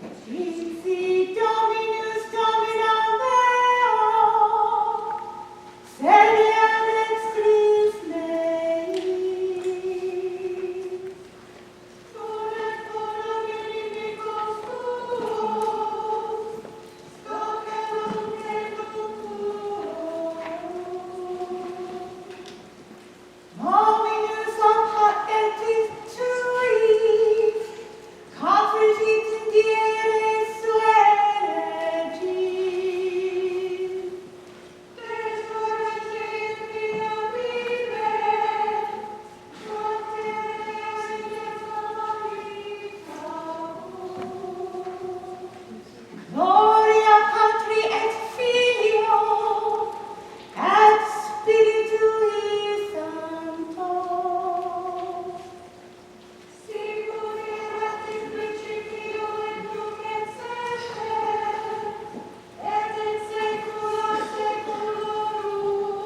Vinci Dominus Domino Meo, sede ad extris mei. Sole coro benedicos tuos, scoperum tecum tuo. Dominus ophat etis tui, confugit in diere suergi. Desorate in via vive, proteus in Gloria Patri et Filio, et Spiritui Sancto. Sicut erat in principio et nunc et semper, et in saecula saeculorum.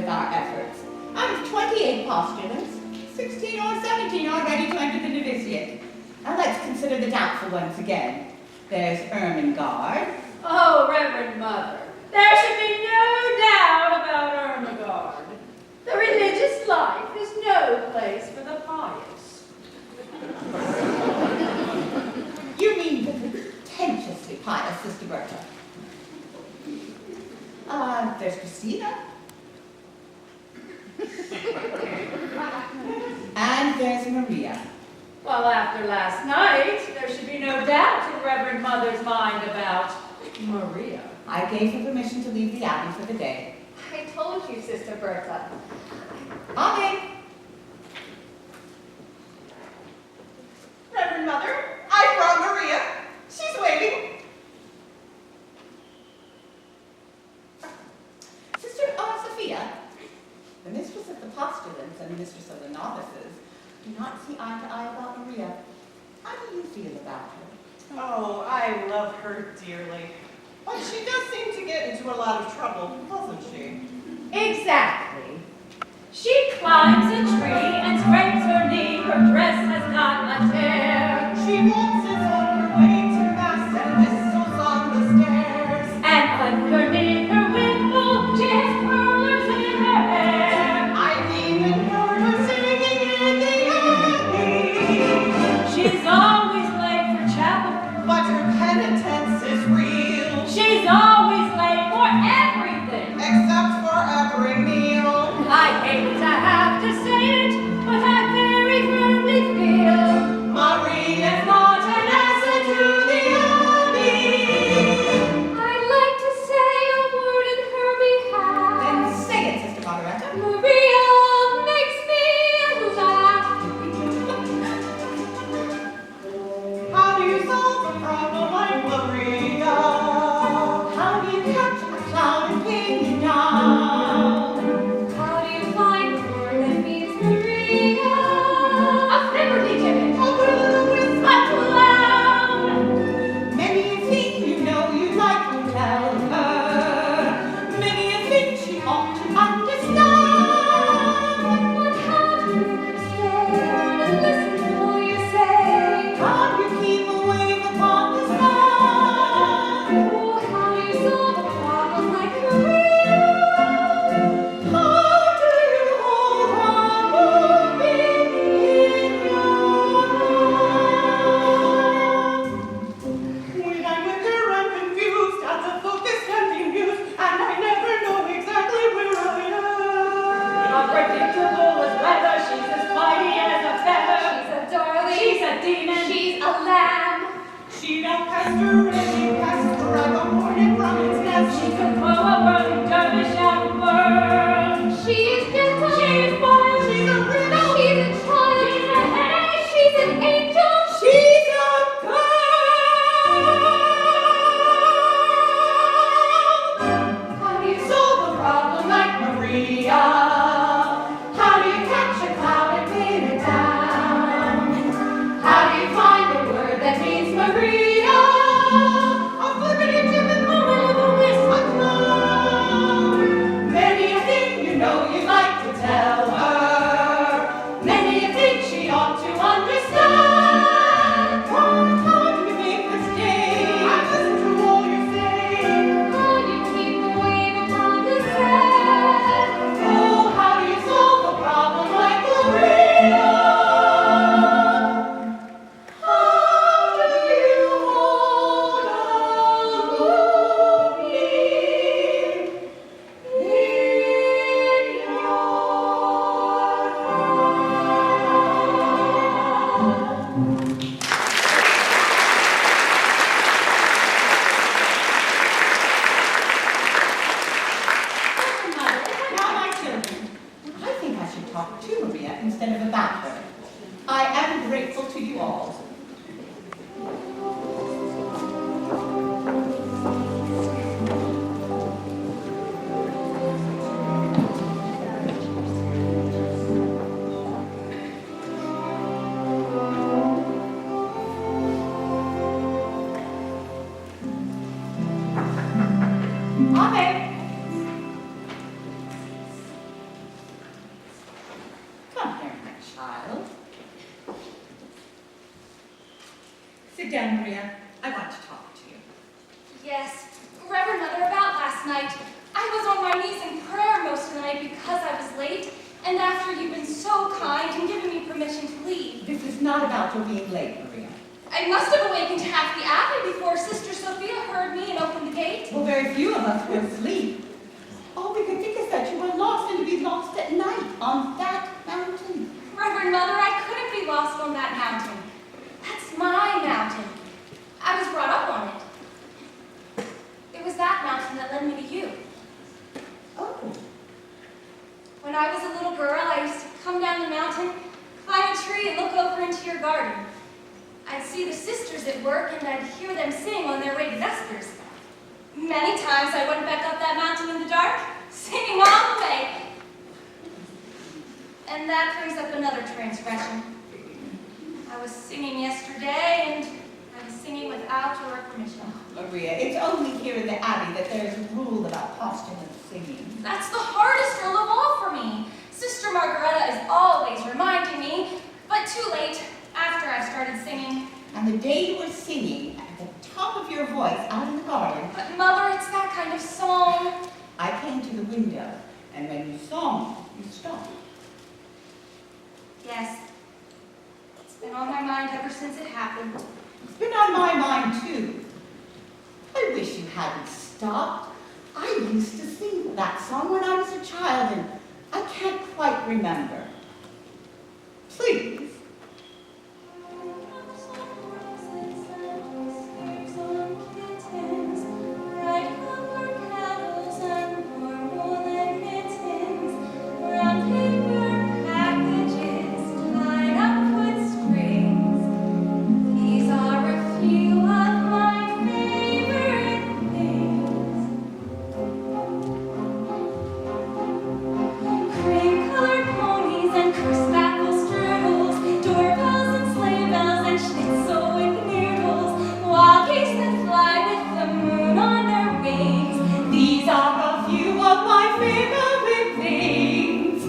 with our efforts. Out of 28 postulants, 16 or 17 are ready to enter the novitiate. Now let's consider the doubtful ones again. There's Ermengarde. Oh, Reverend Mother, there should be no doubt about Ermengarde. The religious life is no place for the pious. You mean the pretentiously pious, Sister Bertha. There's Christina. And there's Maria. Well, after last night, there should be no doubt in Reverend Mother's mind about Maria. I gave her permission to leave the abbey for the day. I told you, Sister Bertha. Amen. Reverend Mother, I brought Maria. She's waiting. Sister Sophia, the mistress of the postulants and the mistress of the novices, do not see eye to eye about Maria. How do you feel about her? Oh, I love her dearly. But she does seem to get into a lot of trouble, doesn't she? Exactly. She climbs a tree and scrapes her knee. Her dress has got a tear. She waltzes on her way to mass and whistles on the stairs. And underneath her wimple, she has curlers in her hair. I've even heard her singing in the abbey. She's always late for chapel. But her penitence is real. She's always late for everything. Except for every meal. I hate to have to say it, but I very firmly feel Maria's not an answer to the abbey. I'd like to say a word in her behalf. Then say it, Sister Margaretta. Maria makes me laugh. How do you solve a problem like Maria? How do you catch a cloud and pin you down? How do you find the word that means Maria? A liberty timid, A will-o-wisp. a clown. Many a thing you know you'd like to tell her. Many a thing she ought to understand. But how do you make her stay and listen to all you say? How do you keep a wave upon the sand? Oh, how do you solve a problem like Maria? How do you hold on moving in your When I'm with her, I'm confused, out of focus and bemused, and I never know exactly where I am. Unpredictable as weather, she's as mighty as a feather. She's a darling. She's a demon. She's a lamb. She don't pester any pest, drive a hornet from its nest. She could throw a whirling dervish out of world. She's gentle. She's wild. She's a riddle. She's a child. She's a headache. She's an angel. She's a girl. How do you Solve a problem like Maria. How do you catch a cloud and pin it down? How do you find the word that means Maria? A flippity gibbon, A will-o-wisp, a clown. many a thing you know you'd like to tell her. Many a thing she ought to understand. How do you make her stay? I listen to all you say. How do you keep a wave upon the sand? Oh, how do you solve a problem like Maria? How do you hold on moving in your heart? Now, my children, I think I should talk to Maria instead of about her. I am grateful to you all. Amen. child. Sit down, Maria. I want to talk to you. Yes, Reverend Mother, about last night. I was on my knees in prayer most of the night because I was late, and after you've been so kind and given me permission to leave. This is not about your being late, Maria. I must have awakened half the abbey before Sister Sophia heard me and opened the gate. Well, very few of us were asleep. All we could think is that you were lost and to be lost at night on that mountain. Reverend Mother, I couldn't be lost on that mountain. That's my mountain. I was brought up on it. It was that mountain that led me to you. Oh, When I was a little girl, I used to come down the mountain, climb a tree, and look over into your garden. I'd see the sisters at work, and I'd hear them sing on their way to vespers. Many times I went back up that mountain in the dark, singing all the way. And that brings up another transgression. I was singing yesterday, and I was singing without your permission. Maria, it's only here in the Abbey that there's a rule about posthumous singing. That's the hardest rule of all for me. Sister Margaretta is always reminding me, but too late, after I've started singing. And the day you were singing at the top of your voice out in the garden, But Mother, it's that kind of song. I came to the window, and when you saw me, you stopped. Yes. It's been on my mind ever since it happened. It's been on my mind, too. I wish you hadn't stopped. I used to sing that song when I was a child, and I can't quite remember. Please. These are a few of my favorite things. Cream-colored ponies and crisp-apple strudels, doorbells and sleigh bells and schnitzel with noodles, walkies that fly with the moon on their wings. These are a few of my favorite things.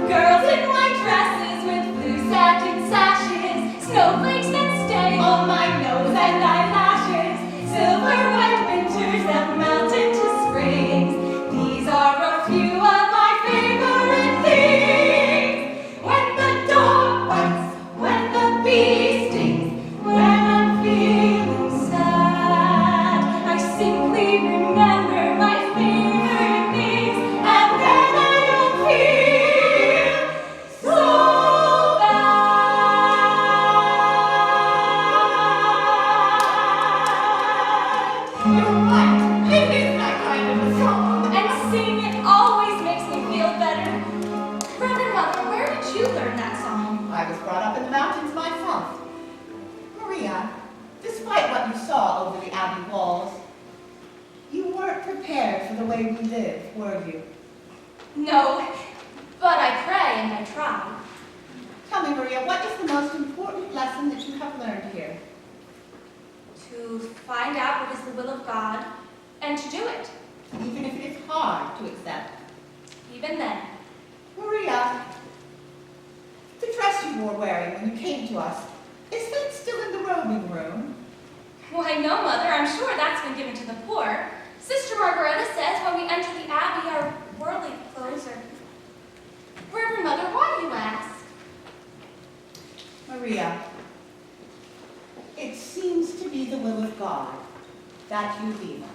Girls in white dresses with blue satin sashes, snowflakes that stay on my nose and eyelashes, silver white winters that melt into springs. These are a few of my favorite things. When the dog bites, when the bee stings, when I'm feeling sad, I simply remember my favorite things, and then I don't feel so bad. You're right. It is that kind of a song. And singing it always makes me feel better. Reverend Mother, where did you learn that song? I was brought up in the mountains myself. Maria, despite what you saw over the Abbey walls, you weren't prepared for the way we live, were you? No, but I pray and I try. Tell me, Maria, what is the most important lesson that you have learned here? To find out what is the will of God and to do it, Even if it is hard to accept. even then. Maria, the dress you were wearing when you came to us, is that still in the robing room? Why, no, Mother, I'm sure that's been given to the poor. Sister Margaretta says when we enter the Abbey, our worldly clothes are... Reverend Mother, why do you ask? Maria, it seems to be the will of God that you leave us.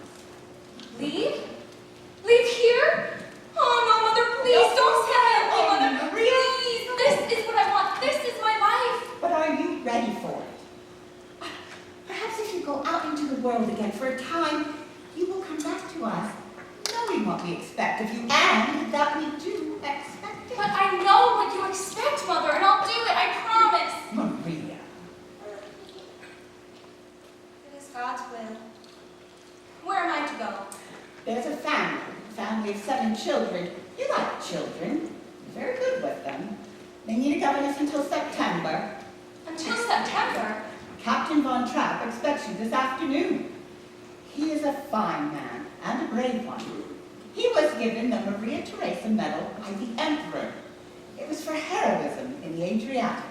Leave? Leave here? Oh, no, Mother, please don't say it. Oh, Mother, Maria. please. This is what I want. This is my life. But are you ready for it? Perhaps if you go out into the world again for a time, you will come back to us, knowing what we expect of you and that we do expect it. But I know what you expect, Mother, and I'll do it, I promise. Maria. It is God's will. Where am I to go? There's a family of 7 children. You like children. You're very good with them. They need a governess until September. Until September. Captain Von Trapp expects you this afternoon. He is a fine man and a brave one. He was given the Maria Theresa Medal by the Emperor. It was for the Adriatic.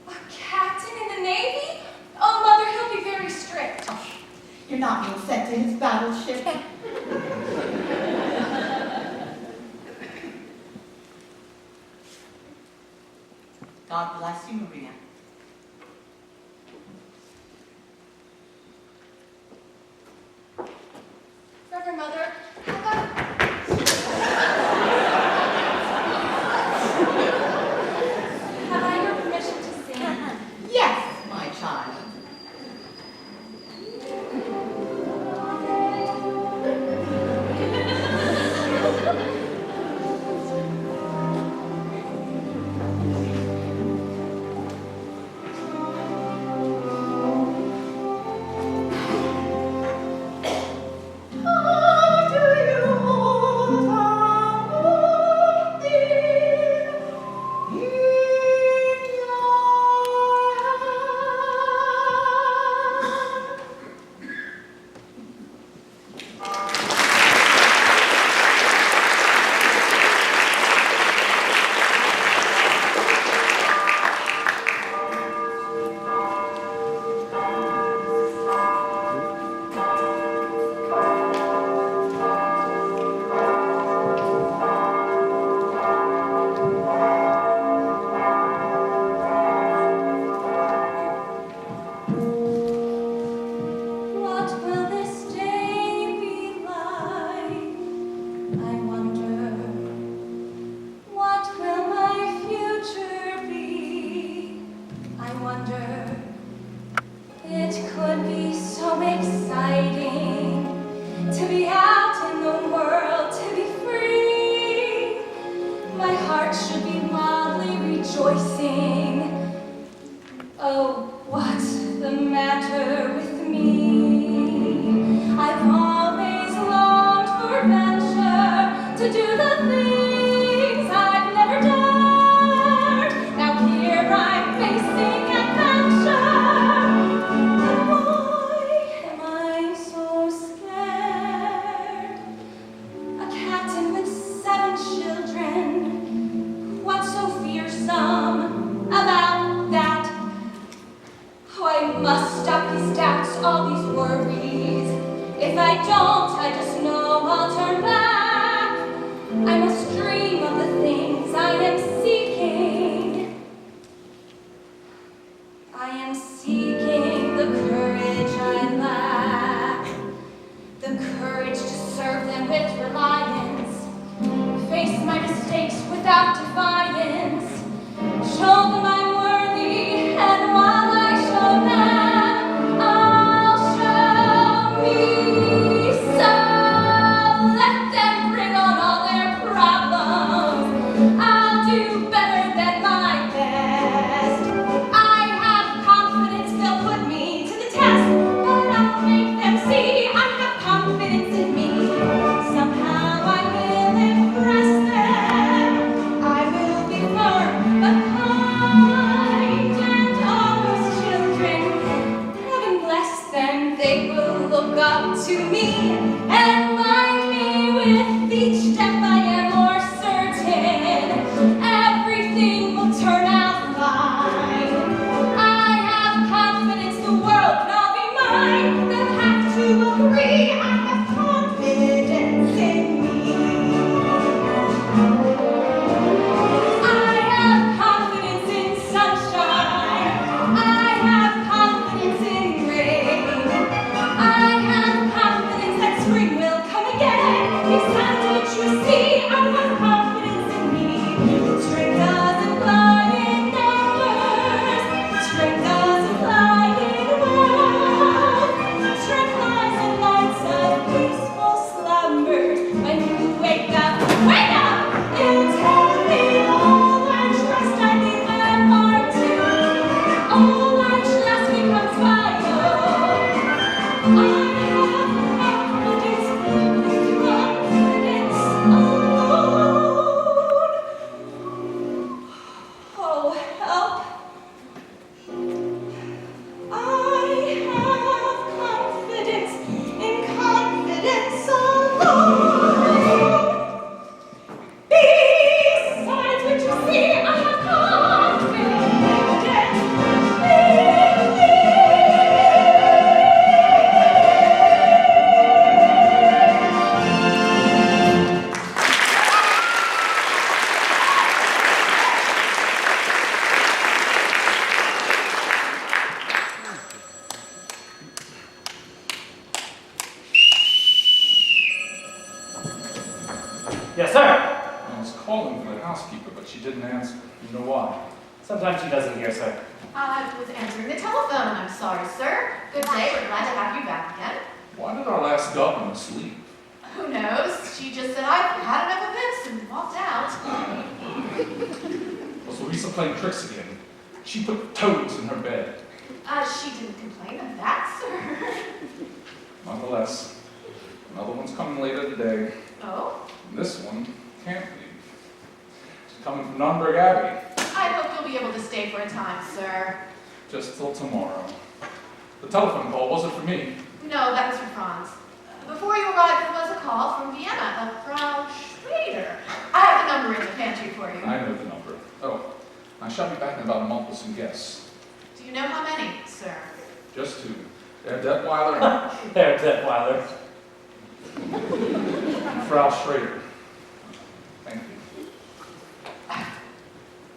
A captain in the Navy? Oh, Mother, he'll be very strict. Oh, you're not being sent to his battleship. God bless you, Maria. Reverend Mother, how about... Have I your permission to sing? Yes, my child. What will this day be like? I wonder. What will my future be? I wonder. It could be so exciting to be out in the world, to be free. My heart should be wildly rejoicing. Oh, what's the matter with me? I've always longed for adventure, to do the things I've never dared. Now here I'm facing adventure, and why am I so scared? A captain with 7 children, what's so fearsome about that? Oh, I must stop these doubts, all these worries. If I don't, I just know I'll turn back. I must dream of the things I am seeking. I am seeking the courage I lack, the courage to serve them with reliance, face my mistakes without defiance, show them I'm worthy, and while I show them, I'll show me. So let them bring on all their problems. I'll do better than my best. I have confidence they'll put me to the test, but I'll make them see I have confidence in me. Somehow I will impress them. I will be firm but calm. the housekeeper, but she didn't answer. You know why? Sometimes she doesn't hear, sir. I was answering the telephone. I'm sorry, sir. Good day. We're glad to have you back again. Why did our last governess leave? Who knows? She just said I've had enough of this and walked out. Was Louisa playing tricks again? She put toads in her bed. She didn't complain of that, sir. Nonetheless, another one's coming later today. Oh? And this one can't leave. She's coming from Nunberg Abbey. I hope you'll be able to stay for a time, sir. Just till tomorrow. The telephone call wasn't for me. No, that was for Franz. Before you arrived, there was a call from Vienna, of Frau Schrader. I have the number in the pantry for you. I know the number. Oh, I shall be back in about a month with some guests. Do you know how many, sir? Just two. Herr Detweiler There, Detweiler. and Frau Schrader. Thank you.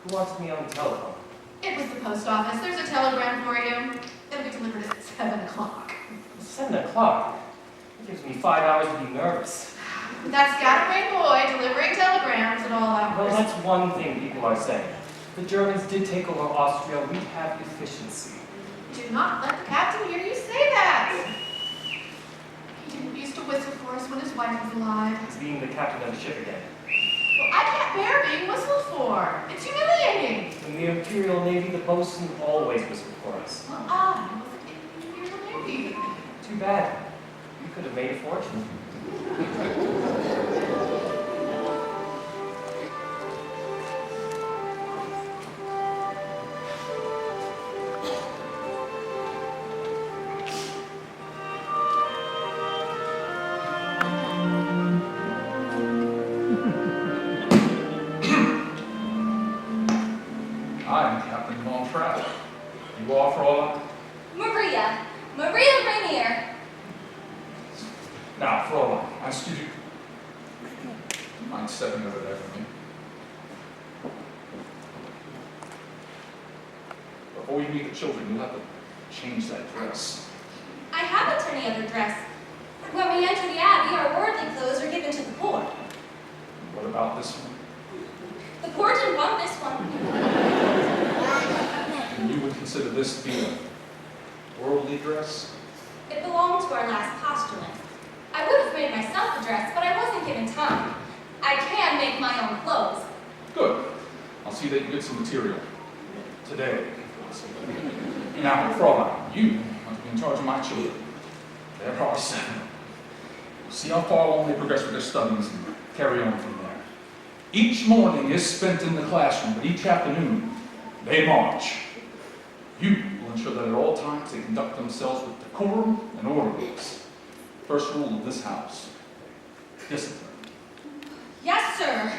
Who wants me on the telephone? It was the post office. There's a telegram for you. It'll be delivered at 7 o'clock. 7 o'clock? It gives me 5 hours to be nervous. That scatterbrained boy delivering telegrams at all Well, hours. that's one thing people are saying. The Germans did take over Austria. We have efficiency. Do not let the captain hear you say that. He didn't used to whistle for us when his wife was alive. He's being the captain of the ship again. Well, I can't bear being whistled for. It's humiliating. In the Imperial Navy, the bosun always whistled for us. Well, I wasn't in the Imperial Navy. Too bad. You could have made a fortune. I'm Captain Von Trapp. You all for all? Maria Rainier. Now, for all, I ask you to... Mind stepping over there for me? Before you meet the children, you'll have to change that dress. I haven't any other dress. When we enter the abbey, our worldly clothes are given to the poor. What about this one? The poor didn't want this one. And you would consider this to be a worldly dress? It belonged to our last postulant. I would have made myself a dress, but I wasn't given time. I can make my own clothes. Good. I'll see that you get some material. Today. Now, Fraulein, you must be in charge of my children. There are 7. We'll see how far along they progress with their studies and carry on from there. Each morning is spent in the classroom, but each afternoon they march. You will ensure that at all times they conduct themselves with decorum and orderliness. First rule of this house, discipline. Yes, sir.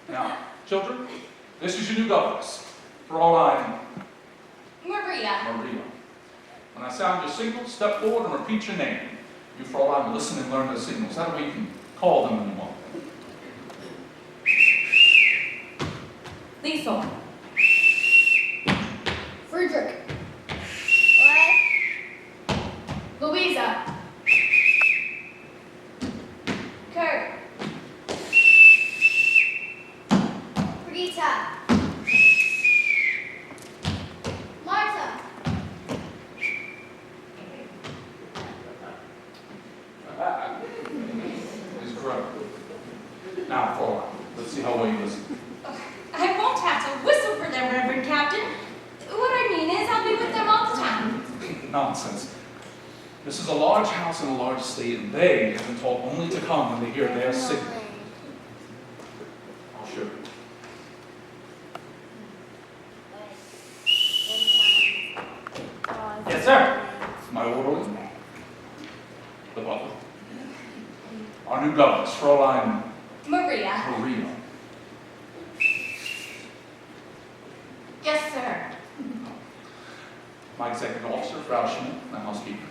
Now, children, this is your new governess, Fraulein Maria. Maria. When I sound your signal, step forward and repeat your name. You, Fraulein, will listen and learn the signals. That way you can call them when you want. Liesel. Friedrich. Louisa. Kurt. Rita. Marta. That is correct. Now, Fraulein, let's see how well you listen. I won't have to whistle for them, Reverend Captain. What I mean is, I'll be with them all the time. Nonsense. This is a large house and a large estate, and they have been told only to come when they hear their signal. I'll show you. Yes, sir. My orderly, the butler, our new governess. is Fräulein Maria. Maria. Yes, sir. My executive officer, Frau Schmidt, my housekeeper.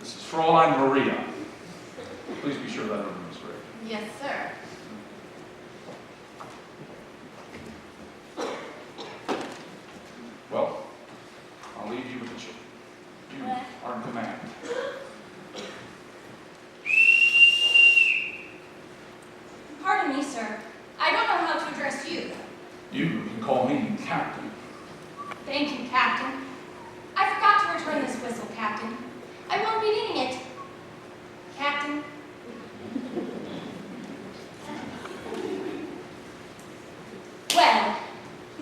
This is Fräulein Maria. Please be sure that her room is ready. Yes, sir. Well, I'll leave you with the children. You are in command. Pardon me, sir. I don't know how to address you. You can call me Captain. Thank you, Captain. I forgot to return this whistle, Captain. I won't be needing it. Captain. Well,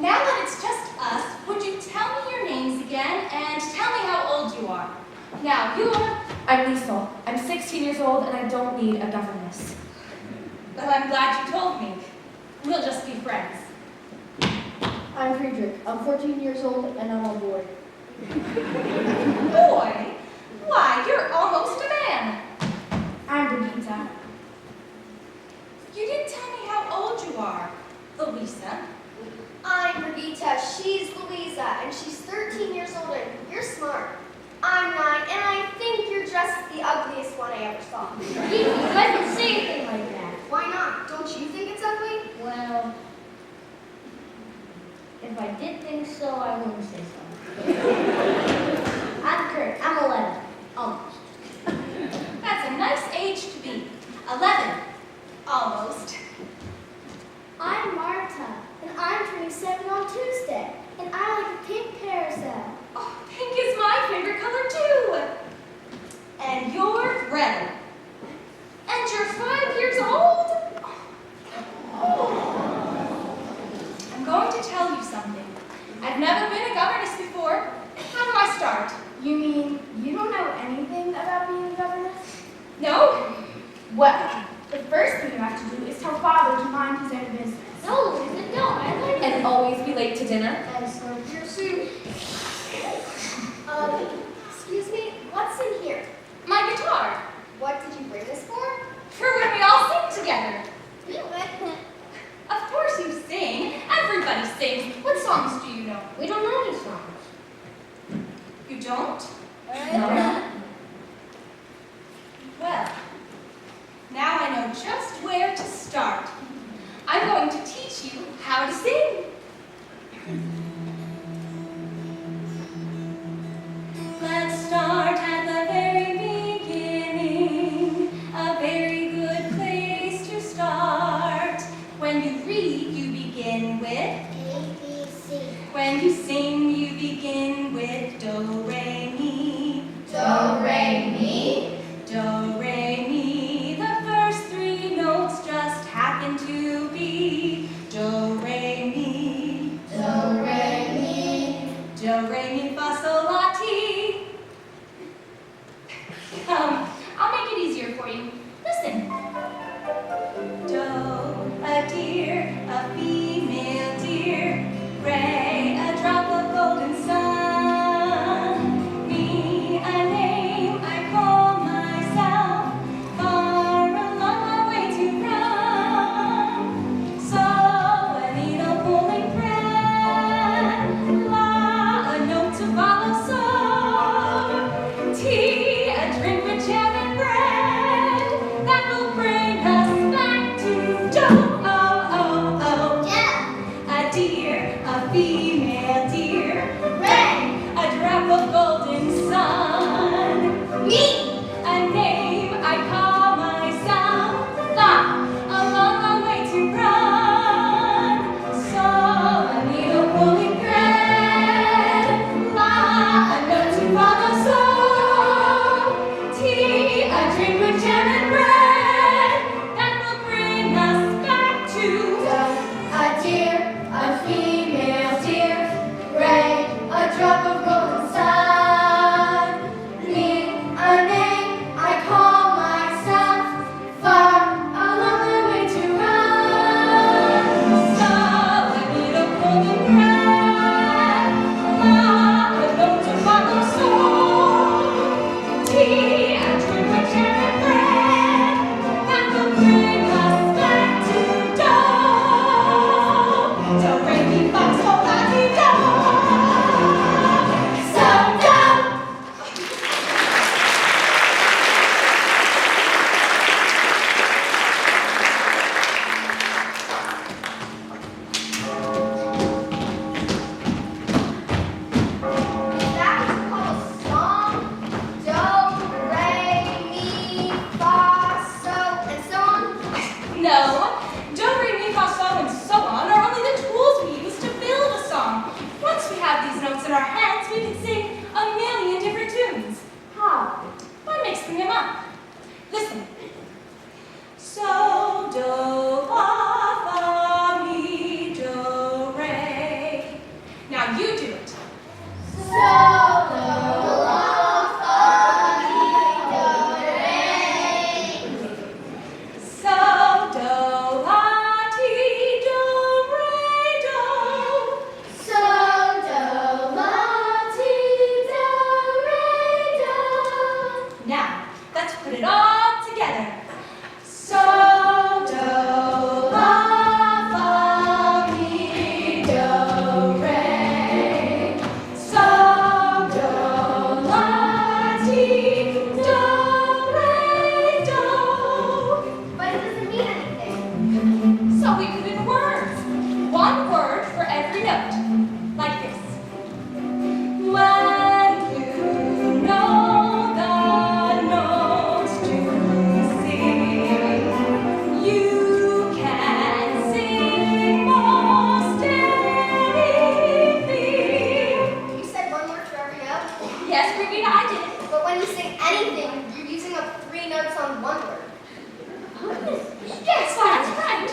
now that it's just us, would you tell me your names again and tell me how old you are? Now, you're... I'm Liesel. I'm 16 years old and I don't need a governess. Well, I'm glad you told me. We'll just be friends. I'm Friedrich. I'm 14 years old and I'm a boy. Boy? Why, you're almost a man. I'm Brigitte. You didn't tell me how old you are, Louisa. I'm Brigitte, she's Louisa, and she's 13 years old, and you're smart. I'm 9, and I think your dress is the ugliest one I ever saw. You couldn't say anything like that. Why not? Don't you think it's ugly? Well, if I did think so, I wouldn't say so. I'm Kurt. I'm 11. Almost. That's a nice age to be. 11. Almost. I'm Marta, and I'm turning 7 on Tuesday, and I like a pink parasol. Oh, pink is my favorite color too. And you're Gretel. And you're 5 years old? Oh. I'm going to tell you something. I've never been a governess before. How do I start? You mean you don't know anything about being a governess? No? Well, the first thing you have to do is tell Father to mind his own business. No, Louisa, no, I like And always be late to dinner. And serve your soup. Excuse me, what's in here? My guitar. What did you bring this for? For when we all sing together. What? Of course you sing. Everybody sings. What songs do you know? We don't know any songs. You don't? No. Well, now I know just where to start. I'm going to teach you how to sing. Let's start at the very beginning. A very good place to start. When you read, you begin with A, B, C. When you sing, you begin with do, re, mi. Do, re, mi. Do, re, mi. The first 3 notes just happen to be do, re, mi. Do, re, mi. Do, re, mi, fa, sol, la, ti. I'll make it easier for you. Listen. Do, a deer, a female deer. No, do, re, mi, fa, sol, and so on are only the tools we use to build a song. Once we have these notes in our heads, we can sing a million different tunes. How? By mixing them up. Listen. So, do, fa, fa, mi, do, re. Now you do it. So, do, la, ti, do, re, do. Now, let's put it all together. So, do, la, fa, mi, do, re. So, do, la, ti, do, re, do. But it doesn't mean anything. So we put in words. One word for every note. Like this. When you know the notes to sing, you can sing most anything. You said one word for every note, Yes, Regina, I did. but when you sing anything, you're using up 3 notes on one word. Yes, that's right.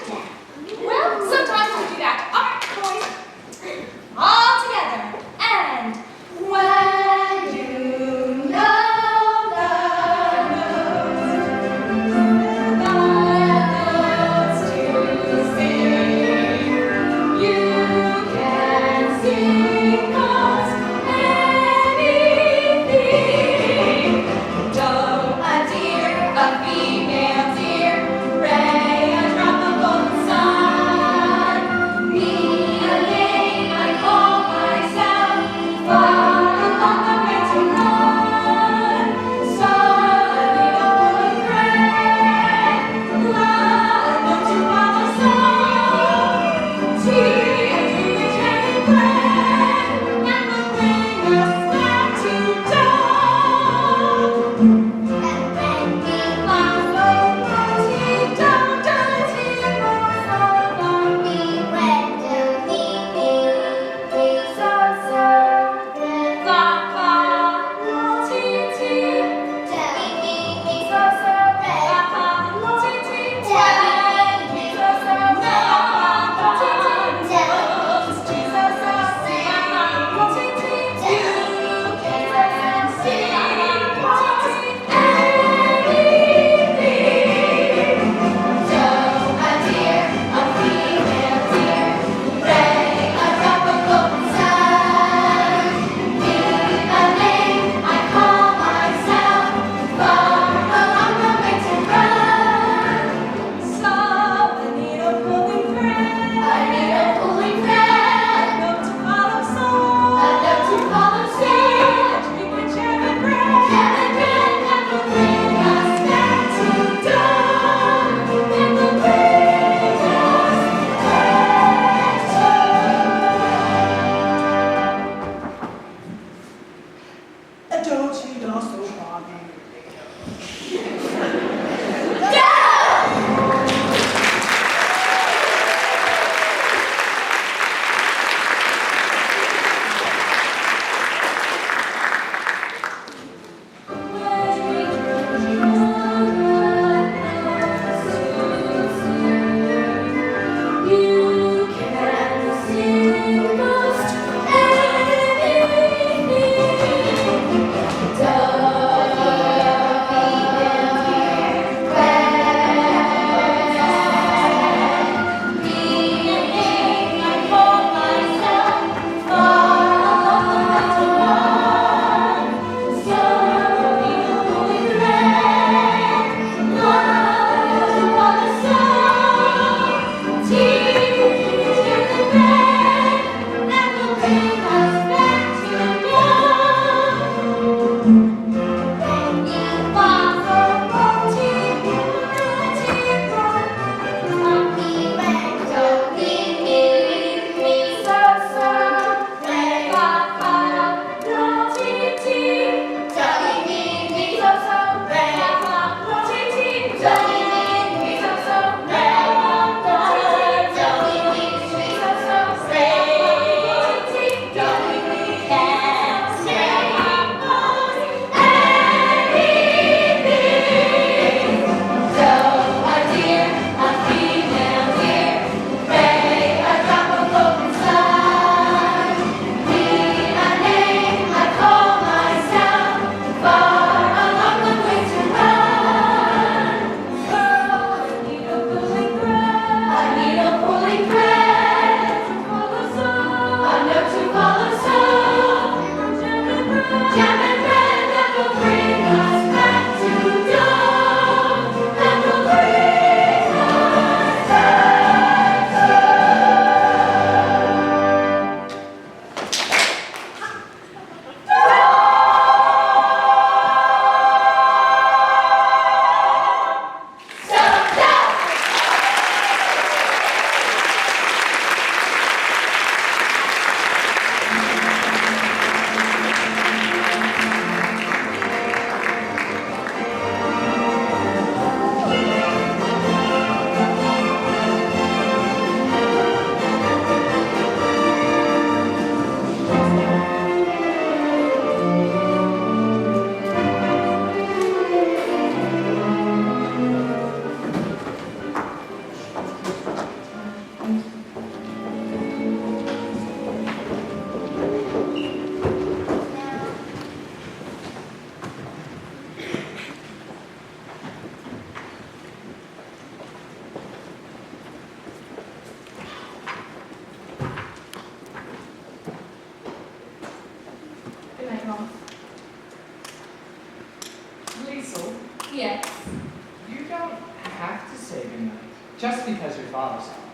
just because your father's home.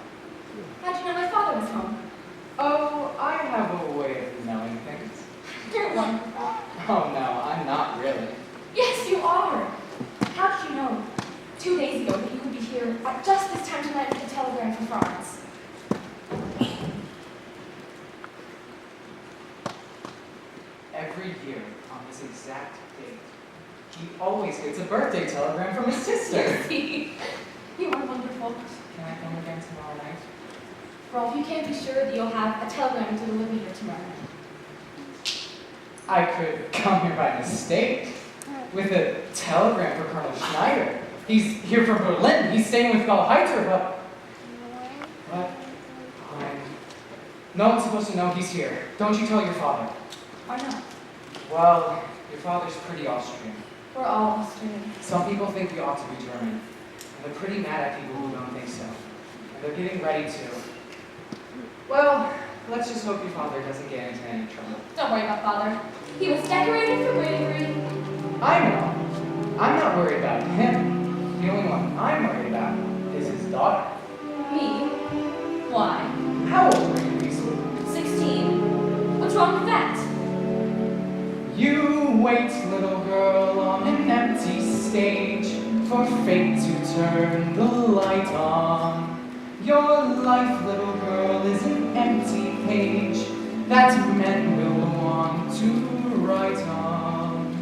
How'd you know my father was home? Oh, I have a way of knowing things. You're one. Oh no, I'm not really. Yes, you are. How did you know 2 days ago that you would be here at just this time tonight with a telegram from France? Every year, on this exact date, he always gets a birthday telegram from his sister. See, you are wonderful. Can I come again tomorrow night? Rolf, you can't be sure that you'll have a telegram to deliver here tomorrow night. I could come here by mistake with a telegram for Colonel Schneider. He's here from Berlin. He's staying with Gallheiter, but no one's supposed to know he's here. Don't you tell your father. Why not? Well, your father's pretty Austrian. We're all Austrian. Some people think we ought to be German. And they're pretty mad at people who don't think so. And they're getting ready to. Well, let's just hope your father doesn't get into any trouble. Don't worry about father. He was decorated for bravery. I know. I'm not worried about him. The only one I'm worried about is his daughter. Me? Why? How old are you, Lisa? 16. What's wrong with that? You wait, little girl, on an empty stage for fate to turn the light on. Your life, little girl, is an empty page that men will want to write on.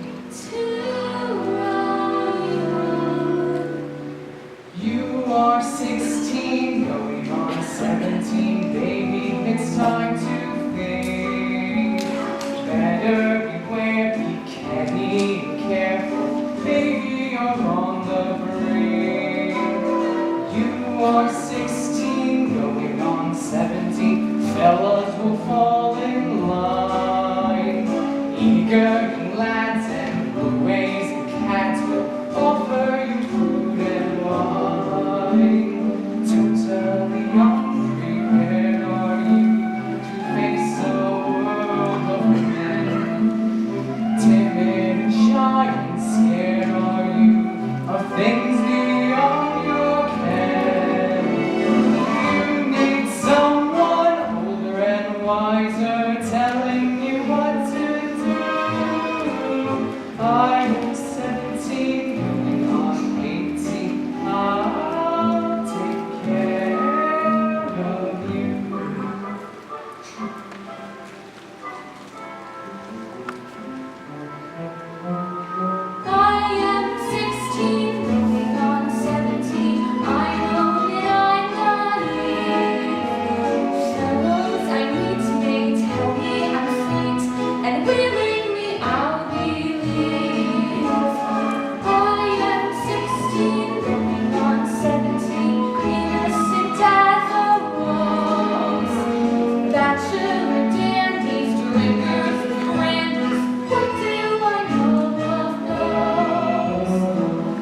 You are 16, going on 17, baby, it's time to think. Better beware, be canny and careful, baby, you're on the brink. You are 16, going on 17, fellas will fall in line. Eager young lads and blueways and cats will offer you food and wine. Totally unprepared are you to face a world of men. Timid and shy and scared are you of things beyond your ken. You need someone older and wiser telling you what to do. I'm 17, going on 18. I'll take care of you. I am 16, going on 17. I know that I'm naive. Fellows I meet may tell me I'm sweet, and willingly I'll believe. I am 16, going on 17, innocent as a rose. Bachelor dandies, drinkers, granders, what do I know of those?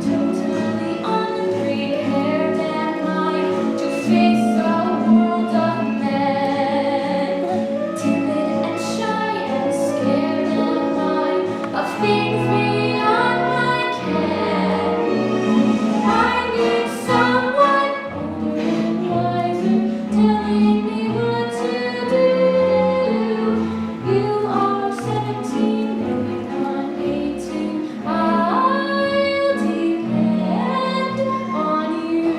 Totally unprepared am I to face a world of men. Timid and shy and scared am I of things beyond my ken. I need someone older and wiser telling me what to do. You are 17, going on 18. I'll depend on you.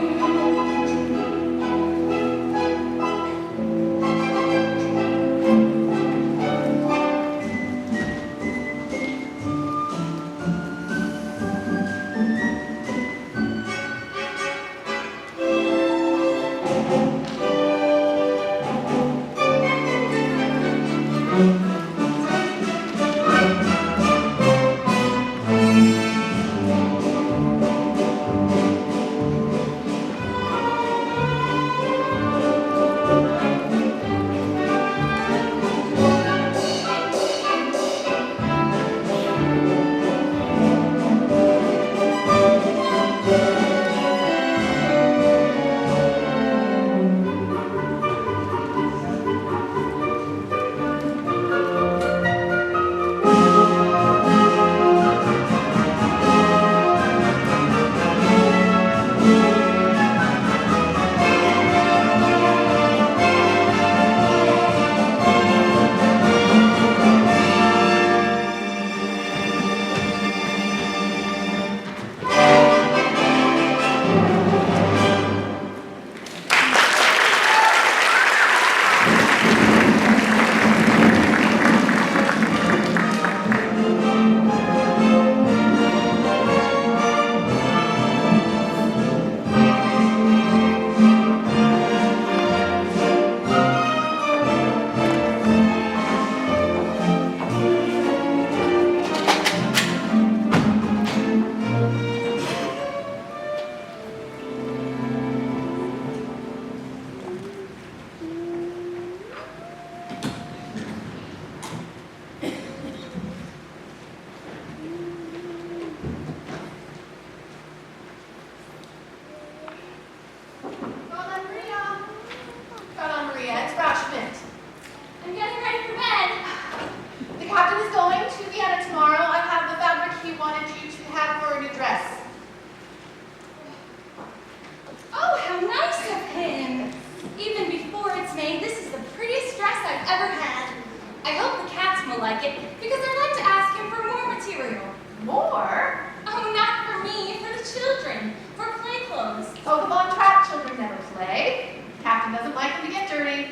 doesn't like them to get dirty.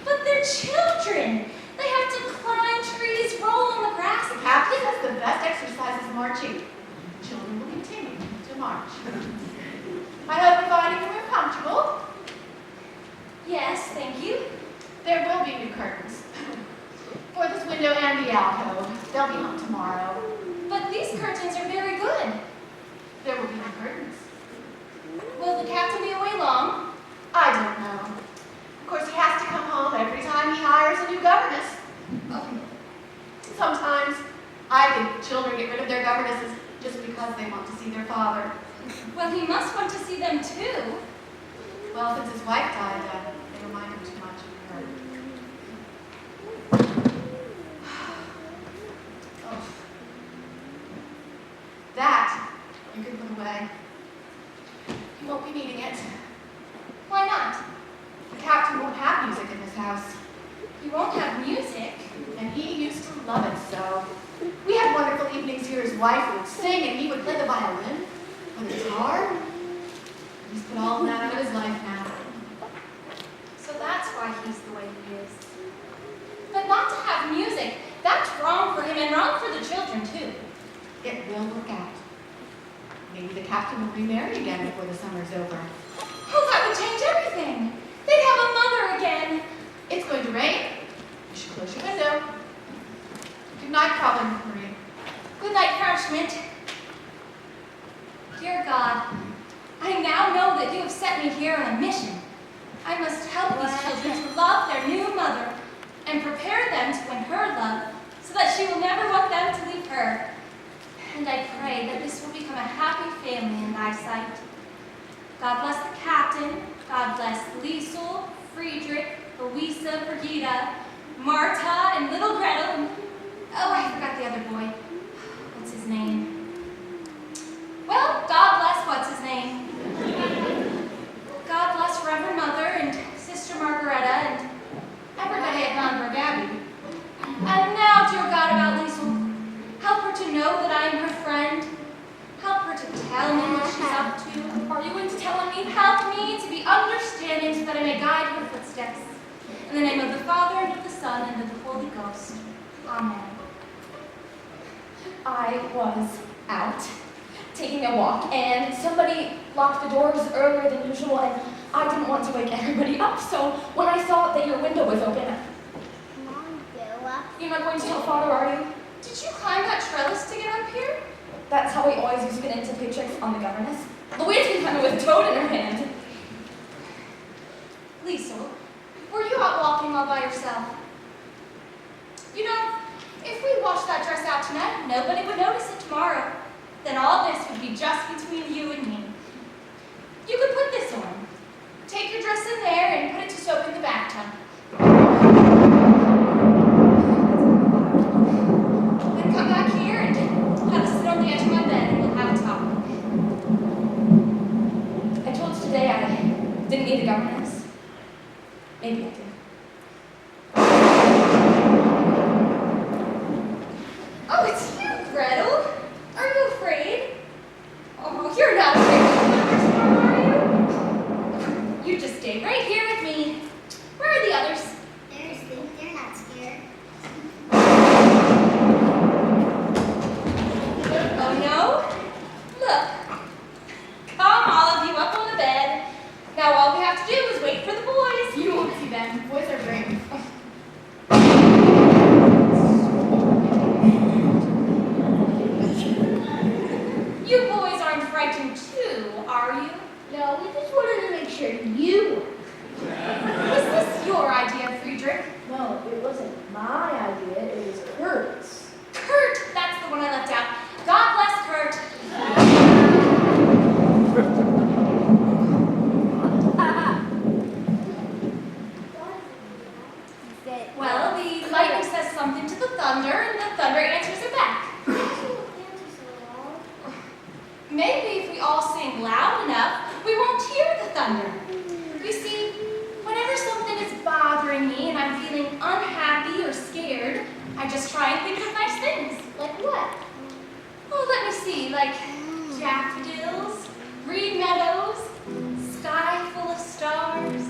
But they're children. They have to climb trees, roll on the grass. The captain says the best exercise is marching. Children will continue to march. I hope you're finding the room comfortable. Yes, thank you. There will be new curtains for this window and the alcove. They'll be hung tomorrow. But these curtains are very good. There will be new curtains. Will the captain be away long? I don't know. Of course, he has to come home every time he hires a new governess. Sometimes I think children get rid of their governesses just because they want to see their father. Well, he must want to see them too. Well, since his wife died, they remind him too much of her. Oh. That you can put away. You won't be needing it. Why not? The captain won't have music in this house. You won't have music. And he used to love it so. We had wonderful evenings here. His wife would sing and he would play the violin or the guitar. He's put all of that out of his life now. So that's why he's the way he is. But not to have music, that's wrong for him and wrong for the children too. It will work out. Maybe the captain will remarry again before the summer's over. Oh, that would change everything. They'd have a mother again. It's going to rain. You should close your window. Good night, Colin Marie. Good night, Herr Schmidt. Dear God, I now know that you have set me here on a mission. I must help these children to love their new mother and prepare them to win her love so that she will never want them to leave her. And I pray that this will become a happy family in thy sight. God bless the captain. God bless Liesel, Friedrich, Louisa, Brigida, Marta, and little Gretel, and oh, I forgot the other boy. What's his name? Well, God bless what's his name. God bless Reverend Mother and Sister Margaretta and everybody at Nonberg Abbey. And now, dear God, about Liesel. Help her to know that I am her friend. Help her to tell me what she's up to. Are you going to tell me? Help me to be understanding so that I may guide her footsteps. In the name of the Father, and of the Son, and of the Holy Ghost. Amen. I was out taking a walk, and somebody locked the doors earlier than usual, and I didn't want to wake everybody up, so when I saw that your window was open, Mom, Bella. you're not going to tell Father, are you? Did you climb that trellis to get up here? That's how we always used to get into pictures on the governess. Louise can come in with a toad in her hand. Liesel, were you out walking all by yourself? You know, if we washed that dress out tonight, nobody would notice it tomorrow. Then all this would be just between you and me. You could put this on. Take your dress in there and put it to soak in the bathtub. Then come back here and have a sit on the edge of my bed and we'll have a talk. I told you today I didn't need a governess. Maybe I did. Oh, it's you, Gretel. Are you afraid? Oh, you're not afraid of the thunderstorm, are you? You just stay right here with me. Where are the others? They're asleep. They're not scared. Oh, no? Look. Come, all of you, up on the bed. Now all we have to do is wait for the boys. You won't see them. Boys are brave. You boys aren't frightened too, are you? No, we just wanted to make sure you were. Was this your idea, Friedrich? No, it wasn't my idea, it was Kurt's. Kurt, that's the one I left out. God bless Kurt. Well, the lightning says something to the thunder, and the thunder answers it back. Maybe if we all sing loud enough, we won't hear the thunder. You see, whenever something is bothering me and I'm feeling unhappy or scared, I just try and think of nice things. Like what? Oh, let me see, like daffodils, green meadows, sky full of stars.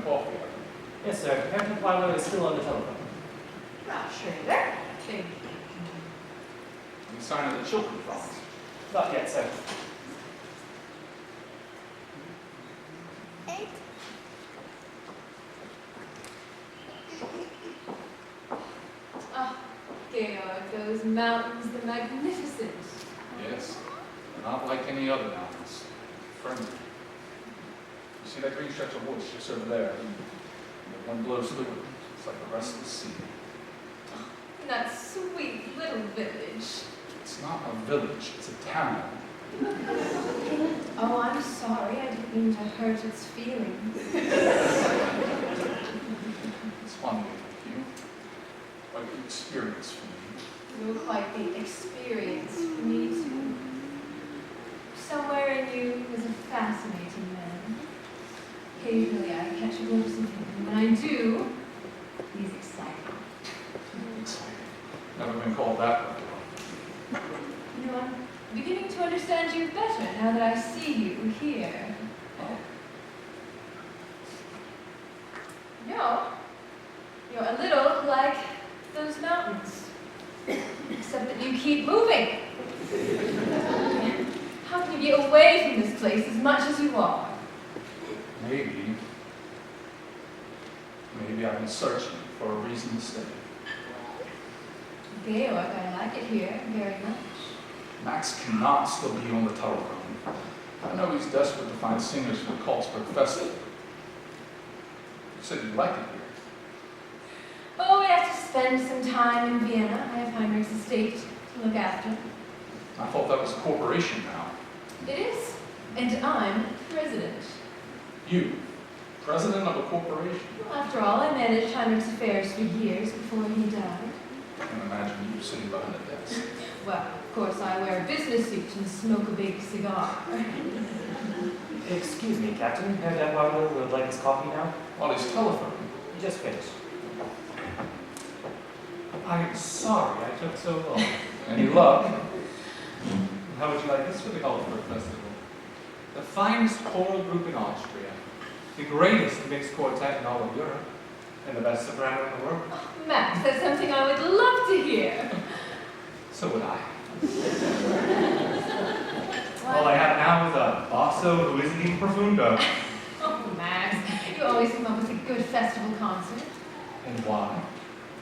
coffee. Yes, sir. Captain Plyler is still on the telephone. Schrader. Thank you. Any sign of the children, Franz? Not yet, sir. Ah, Georg, those mountains, they're magnificent. Yes. They're not like any other mountains. Friendly. You see that green stretch of woods just over there? The wind blows through it. It's like the restless sea. And that sweet little village. It's not a village, it's a town. Oh, I'm sorry. I didn't mean to hurt its feelings. It's fun being with you. Like the experience for me. You're quite the experience for me, too. Somewhere in you is a fascinating man. Occasionally I catch a glimpse of him, and when I do, he's exciting. Exciting. Never been called that before. You know, I'm beginning to understand you better now that I see you here. Oh. No, you're a little like those mountains, except that you keep moving. How can you be away from this place as much as you are? Maybe I've been searching for a reason to stay. Georg, I like it here very much. Max cannot still be on the telephone. I know he's desperate to find singers for the Karlsberg Festival. You said you liked it here. Oh, we have to spend some time in Vienna. I have Heinrich's estate to look after. I thought that was a corporation now. It is, and I'm president. You, president of a corporation? Well, after all, I managed Heinrich's affairs for years before he died. I can imagine you sitting behind a desk. Well, of course, I wear a business suit and smoke a big cigar. Excuse me, Captain. Herr Detweiler would like his coffee now? While he's telephoning. He just finished. I'm sorry I took so long. Any luck? How would you like this for the Karlsberg Festival? The finest choral group in Austria, the greatest mixed quartet in all of Europe, and the best soprano in the world. Oh, Max, that's something I would love to hear. So would I. All I have now is a basso who isn't even profundo. Oh, Max, you always come up with a good festival concert. And why?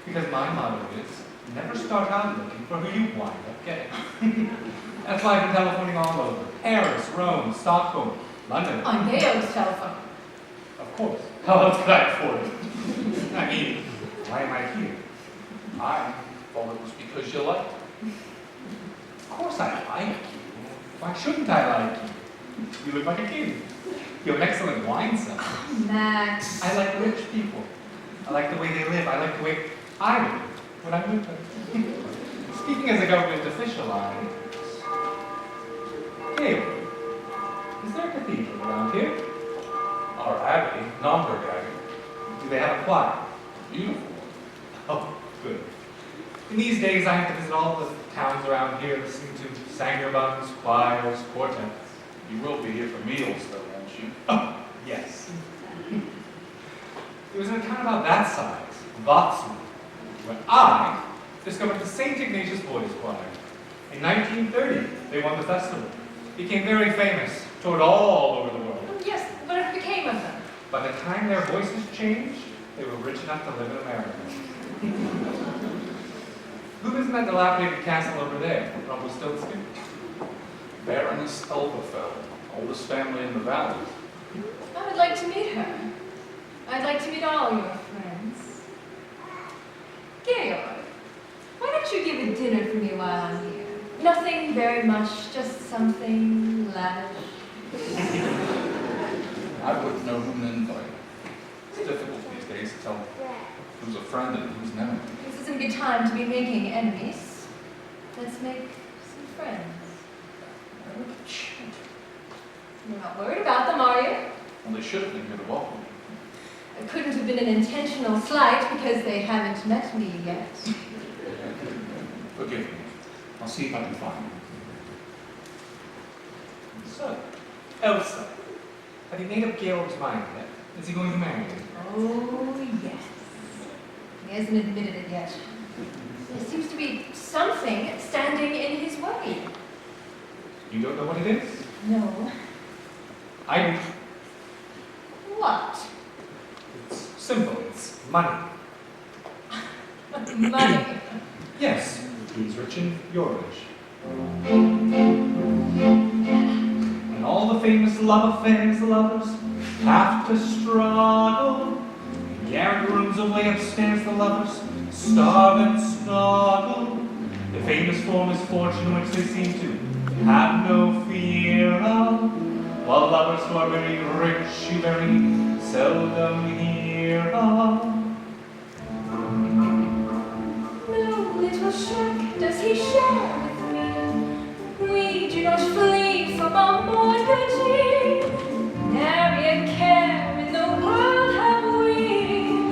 Because my motto is, never start out looking for who you wind up getting. That's why I've been telephoning all over. Paris, Rome, Stockholm, London. On Georg's telephone. Of course. How else could I afford it? I mean, why am I here? I thought it was because you liked it. Of course I like you. Why shouldn't I like you? You look like a king. You have an excellent wine cellar. Max. I like rich people. I like the way they live. I like the way I live when I'm with them. Speaking as a government official, Hey, is there a cathedral around here? Our abbey, Naumburg Abbey. Do they have a choir? Beautiful. Oh, good. In these days, I have to visit all the towns around here, listening to sangerbuns, choirs, quartets. You will be here for meals, though, won't you? Oh, yes. It was in a town about that size, Watzmann, where I discovered the St. Ignatius Boys Choir. In 1930, they won the festival. Became very famous, toured all over the world. Yes, what became of them? By the time their voices changed, they were rich enough to live in America. Who lives in that dilapidated castle over there, Rumpelstiltskin? Baroness Elberfeld, oldest family in the valley. I would like to meet her. I'd like to meet all your friends. Georg, why don't you give a dinner for me while I'm here? Nothing very much, just something lavish. I wouldn't know whom to invite. It's difficult these days to tell who's a friend and who's an enemy. This isn't a good time to be making enemies. Let's make some friends. You're not worried about them, are you? Well, they should have been here to welcome me. It couldn't have been an intentional slight because they haven't met me yet. Forgive me. I'll see if I can find them. So, Elsa, have you made up Georg's mind yet? Is he going to marry you? Oh, yes. He hasn't admitted it yet. There seems to be something standing in his way. You don't know what it is? No. I do. What? It's simple. It's money. Money. Yes. He's rich and you're rich. And all the famous love affairs the lovers have to struggle. In garret rooms away upstairs the lovers starve and snuggle. The famous for misfortune which they seem to have no fear of. While lovers who are very rich you very seldom hear of. No little shack does he share with me. We do not flee from our mortgagee. Nary a care in the world have we.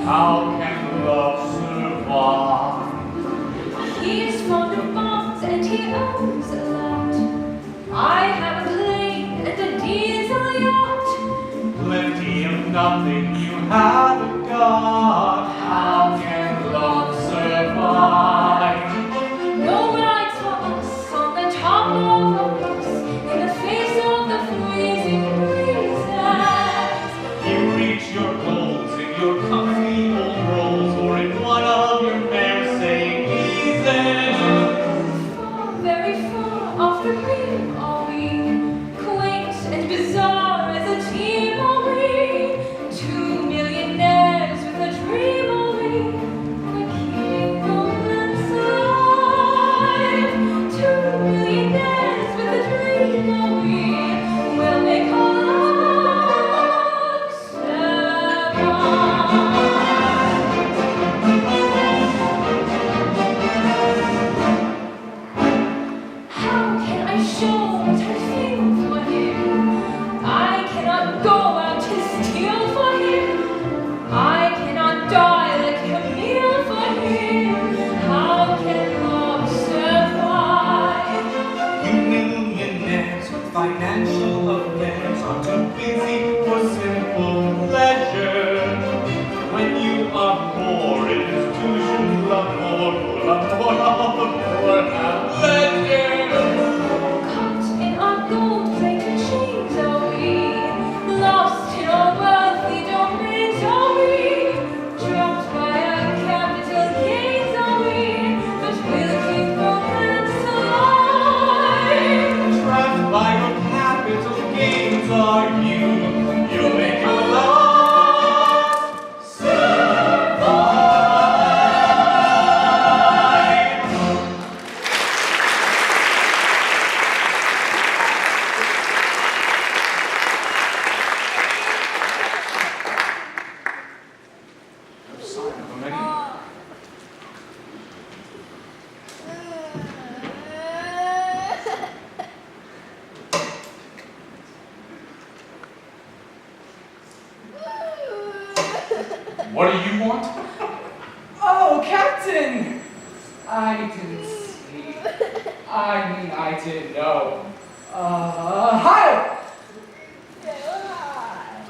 How can love survive? He is fond of bonds and he owns a lot. I have a plane and a diesel yacht. Plenty of nothing you haven't got. How can love survive? No right toss on the top of a bus in the face of the freezing breezes. You reach your goals in your comfy old rolls or in one of your Mercedes. Far, very far off the rim are we, quaint and bizarre as a team are we. 2 millionaires with a dream are we, a keeping romance alive. 2 millionaires with a dream are we, we'll make our love survive. How can I show what I feel for him? I cannot go out to steal for him. I cannot die like Camille for him. How can love survive? You millionaires with financial affairs are too busy for simple pleasure. When you are poor, it is toujours l'amour, have pleasure. Caught in our gold-plated chains are we, lost in our wealthy domains are we, dropped by our capital gains are we, but we'll keep romance alive. Trapped by your capital gains are you. You'll make your love survive. No sign of him anywhere. What do you want? Oh, Captain! I didn't see. I didn't know. Hi!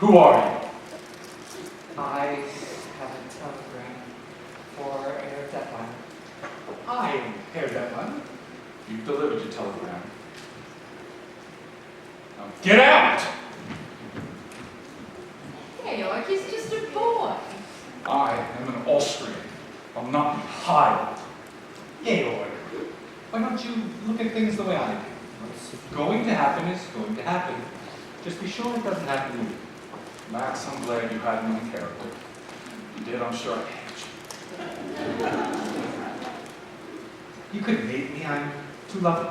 Who are you? I have a telegram for Herr Detlein. I am Herr Detlein. You've delivered your telegram. Now get out! Georg, he's just a boy. I am an Austrian. I'll not be hired. Georg, why don't you look at things the way I do? What's going to happen is going to happen. Just be sure it doesn't happen to you. Max, I'm glad you had no character. If you did, I'm sure I'd hate you. You couldn't hate me. I'm too lovely.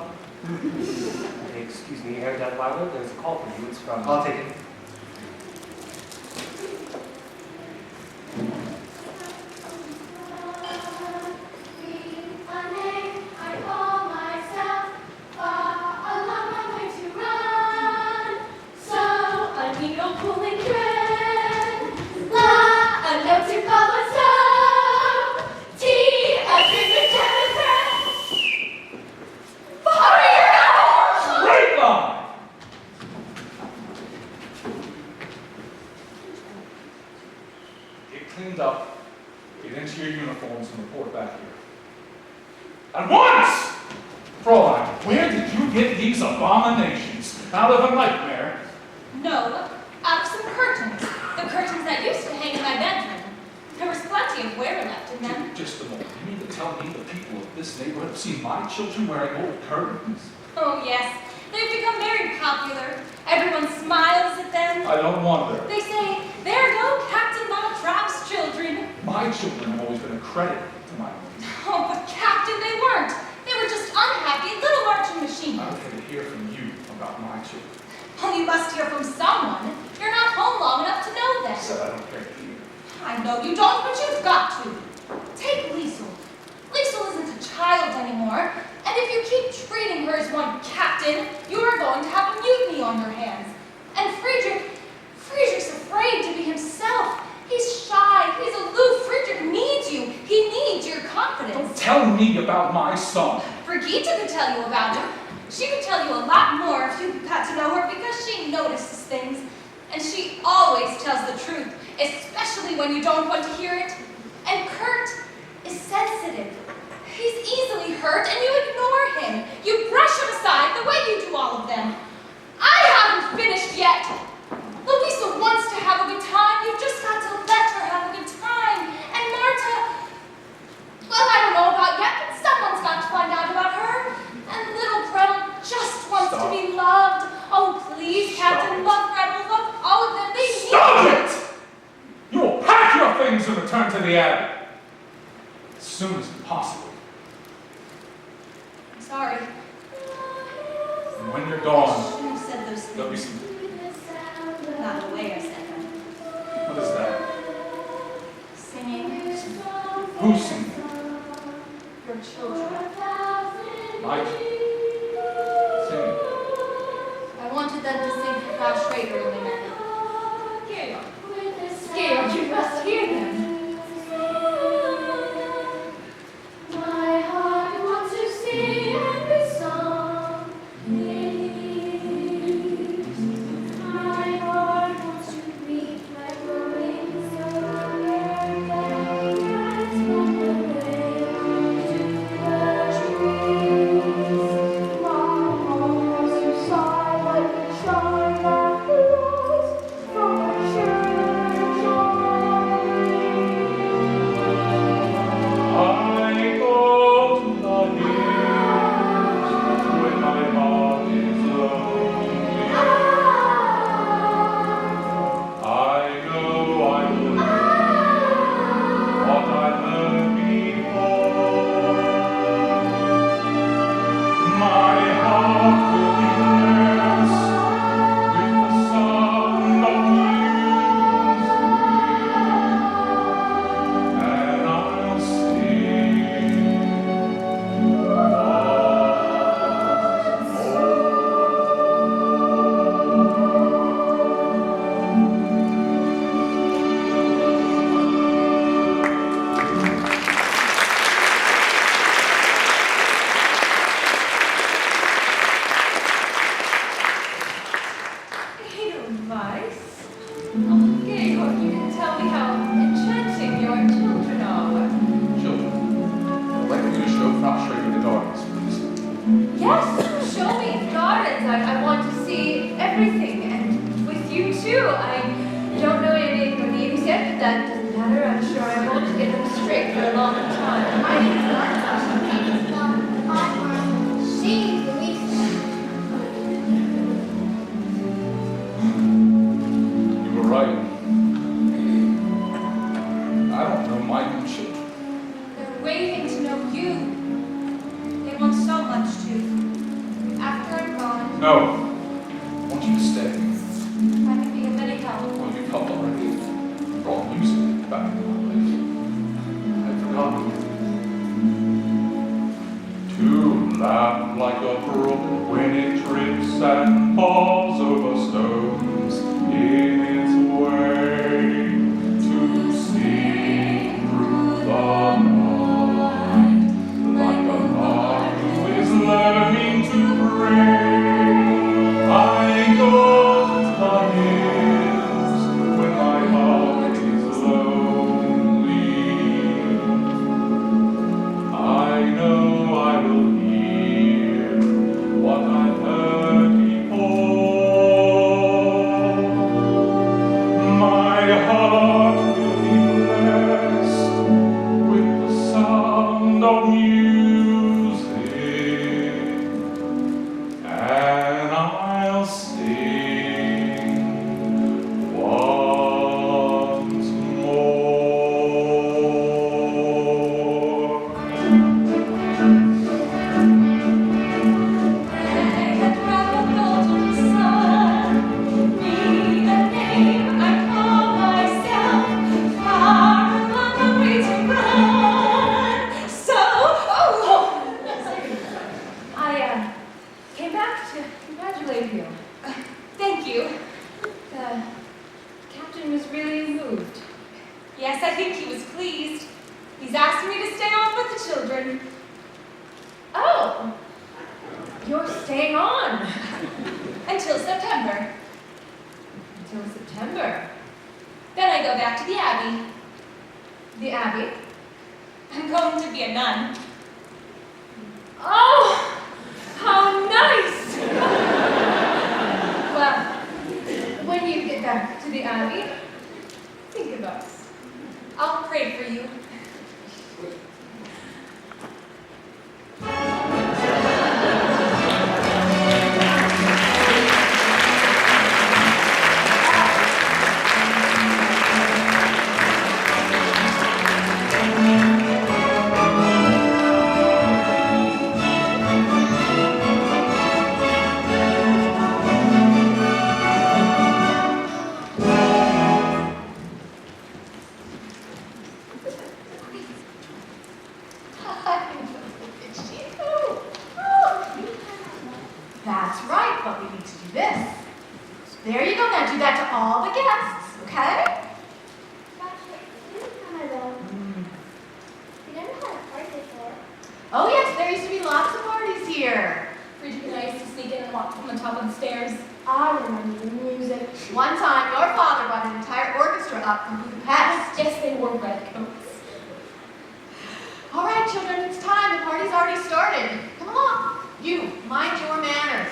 Hey, excuse me, Herr Detweiler, there's a call for you. It's from... I'll take it. I call myself a long way to run. So a needle pulling thread, a note to follow. So tea, a drink with jam thread. Fire! Straight line! uniforms and report back here. At once! Fräulein, where did you get these abominations? Out of a nightmare? No, out of some curtains. The curtains that used to hang in my bedroom. There was plenty of wear left in them. Just a moment. You mean to tell me the people of this neighborhood have seen my children wearing old curtains? Oh, yes. They've become very popular. Everyone smiles at them. I don't wonder. They say, there go Captain Maltrap's children. My children have always been a credit to my own. Oh, but Captain, they weren't. They were just unhappy little marching machines. I want to hear from you about my children. Oh, you must hear from someone. You're not home long enough to know them. I said I don't care to hear. I know you don't, but you've got to. Take Liesel. Liesel isn't a child anymore, and if you keep treating her as one captain, you are going to have a mutiny on your hands. And Friedrich's afraid to be himself. He's shy, he's aloof. Friedrich needs you. He needs your confidence. Don't tell me about my son. Brigitte could tell you about him. She could tell you a lot more if you got to know her because she notices things. And she always tells the truth, especially when you don't want to hear it. And Kurt is sensitive. He's easily hurt and you ignore him. You brush him aside the way you do all of them. I haven't finished yet. Louisa wants to have a good time. You've just got to let her have a good time. And Marta, well, I don't know about yet, but someone's got to find out about her. And little Gretel just wants to be loved. Oh, please, Captain, love Gretel, love all of them. They need Stop it! You will pack your things and return to the Abbey. As soon as possible. I'm sorry. And when you're gone, I shouldn't have said those there'll be things. some... Not the way I said them. What is that? Singing. Who's singing? Your children. My singing. I wanted them to sing Frau Schrader when they met me. Georg. Georg, you must hear them. My heart wants to sing every song. My heart wants to beat like the wings of an airplane that's on the way to the trees. My heart wants to sigh like the chime that flows from a church I go to the hills when my heart is lonely. I know I will learn what I learned before. My heart will be danced with the sound of music, and I'll sing Edelweiss? Oh, Georg, you didn't tell me how enchanting your children are. Children, I'd like you to show Frau Schrader the gardens, please. Yes, show me the gardens. I want to see everything. And with you too. I don't know any of the names yet, but that doesn't matter. I'm sure I won't get them straight for a long time. My name is Martha. She's Martha. She's Louisa. You were right. I don't know my own children. They're waiting to know you. They want so much to. After I'm gone, No. I want you to stay. I can be of any help. Well, you've helped already. You brought music back into my life. I'd forgotten. To laugh like a brook when it trips and falls over stones in its way. To sing through the night like a lark who is learning to pray. I go to the hills when my heart is lonely. of music, and I'll sing once more. May the drop of golden sun be the name I call myself, far from the way to run. So, I came back to congratulate you. Thank you. The captain was really moved. Yes, I think he was pleased. He's asked me to stay on with the children. Oh, you're staying on Until September. until September. Then I go back to the Abbey. The Abbey? I'm going to be a nun. Oh, how nice! Well, when you get back to the Abbey, think of us. I'll pray for you. That's right, but we need to do this. So there you go. Now do that to all the guests, okay? We never had a party before. Oh yes, there used to be lots of parties here. Bridget and I used to sneak in and walk on the top of the stairs. I remember the music. One time, your father brought an entire orchestra up from Budapest. Yes, they wore red coats. All right, children, it's time. The party's already started. Come along. You, mind your manners.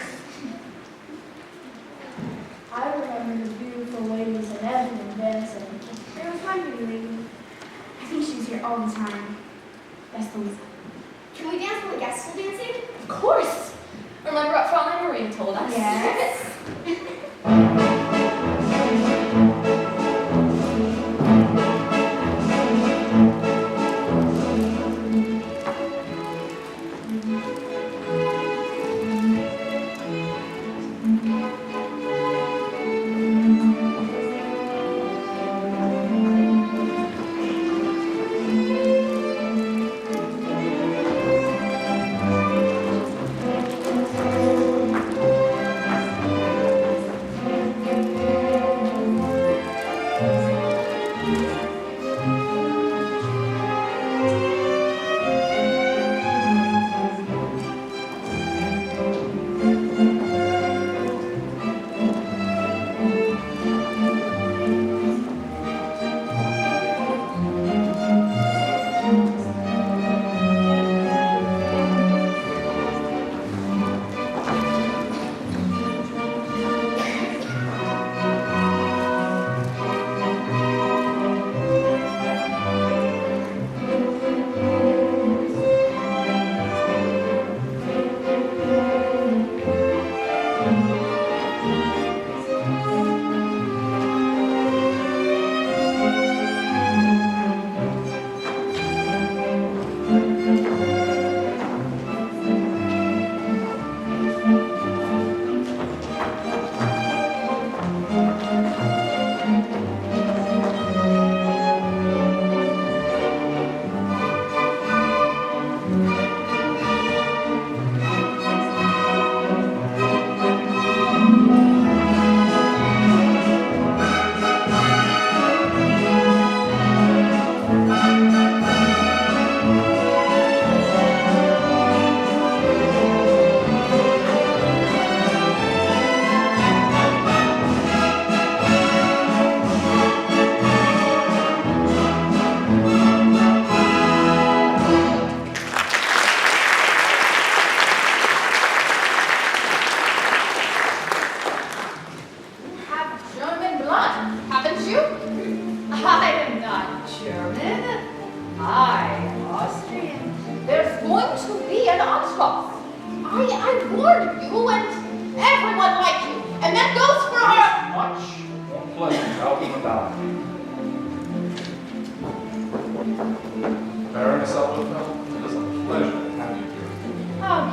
I remember the beautiful ladies and Evelyn dancing. There was one new lady. I think she was here all the time. That's Louisa. Can we dance when the guests are dancing? Of course. Remember what Fraulein Maria told us? Yes.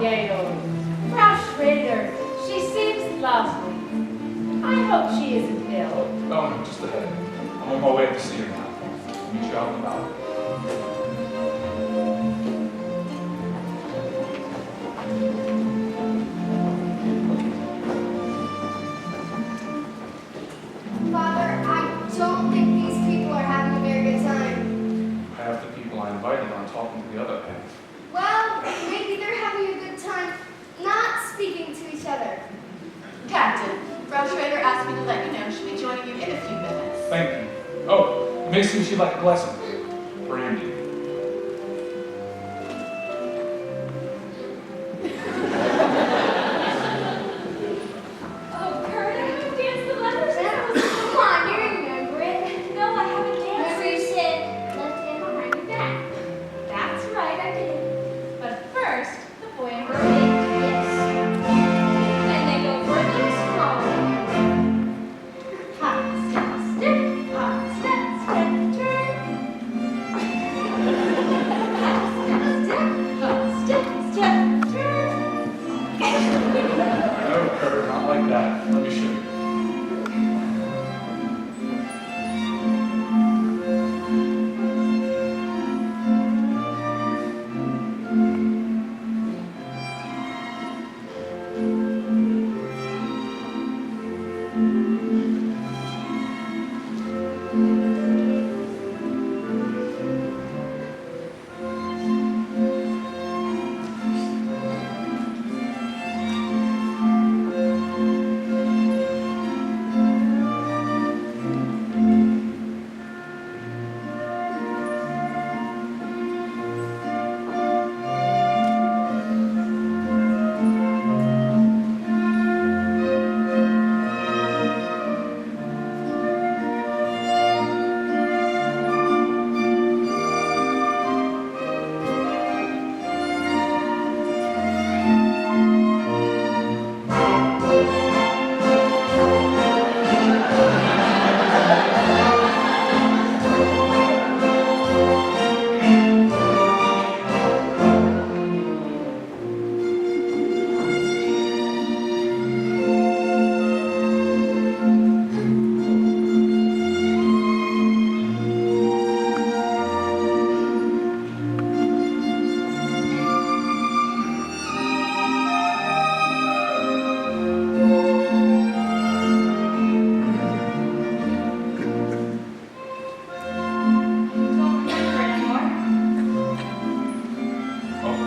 Gale. Frau Schrader, she seems lovely. I hope she isn't ill. Oh, no, just ahead. I'm on my way up to see her now. I'll meet you out and about. Father, I don't think these people are having a very good time. Half the people I invited aren't talking to the other half. Well, maybe they're having a good time not speaking to each other. Captain, Frau Schrader asked me to let you know she'll be joining you in a few minutes. Thank you. Oh, it may seem she'd like a blessing. Brandy. Oh, Kurt, I haven't danced the letters. Come on, you remember it. No, I haven't danced. Remember you said, left hand behind your back. That's right, I did. But first, the boy and girl. Yes. Then they go for a little stroll. Hop, step, step, hop, step, step, turn. Hop, step, step, turn. No, Kurt, not like that. Let me show you. Don't remember anymore. Oh,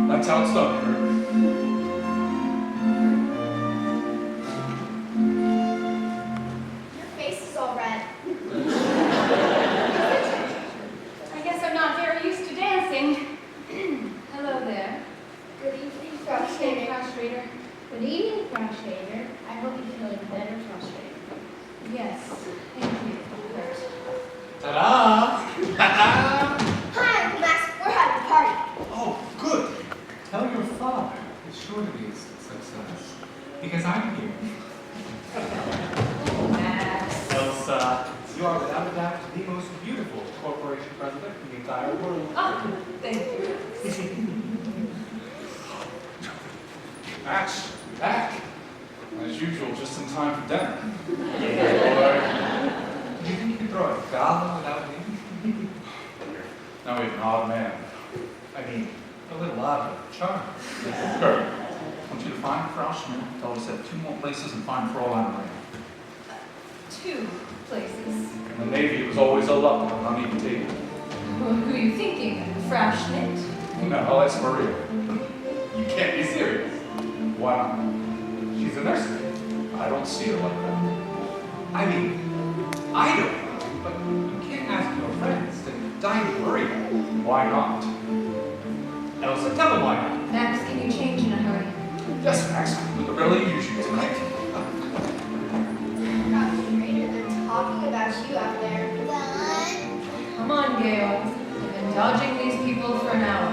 that's how it's done, Kurt. Your face is all red. I guess I'm not very used to dancing. Hello there. Good evening, Frau Hey, Schrader. Frau Schrader. Good evening, Frau Schrader. I hope you're feeling better, Frau Schrader. Yes, thank you, Kurt. Ta-da! Hi, Uncle Max. We're having a party. Oh, good. Tell your father it's sure to be a success. Because I'm here. Max. Elsa, you are without a doubt the most beautiful corporation president in the entire world. Oh, thank you. Max, you're back. As usual, just in time for dinner. Yeah, boy. Do you think you could throw a gala without me? Now we have an odd man. I mean, a little odd, but charming. Kurt, I want you to find Frau Schmidt, tell her to set 2 more places and find Fräulein Ring. 2 places. In the Navy, it was always a luck on uneven table. Well, who are you thinking? Frau Schmidt? No, that's Maria. You can't be serious. Why not? She's a nurse. I don't see her like that. I mean, I don't know, but you can't ask your friends to dine with Maria. Why not? Elsa, tell them why not. Max, can you change in a hurry? Yes, Max, we could really use you tonight. Frau Schrader, they're talking about you out there. Come on, Gail. I've been dodging these people for an hour.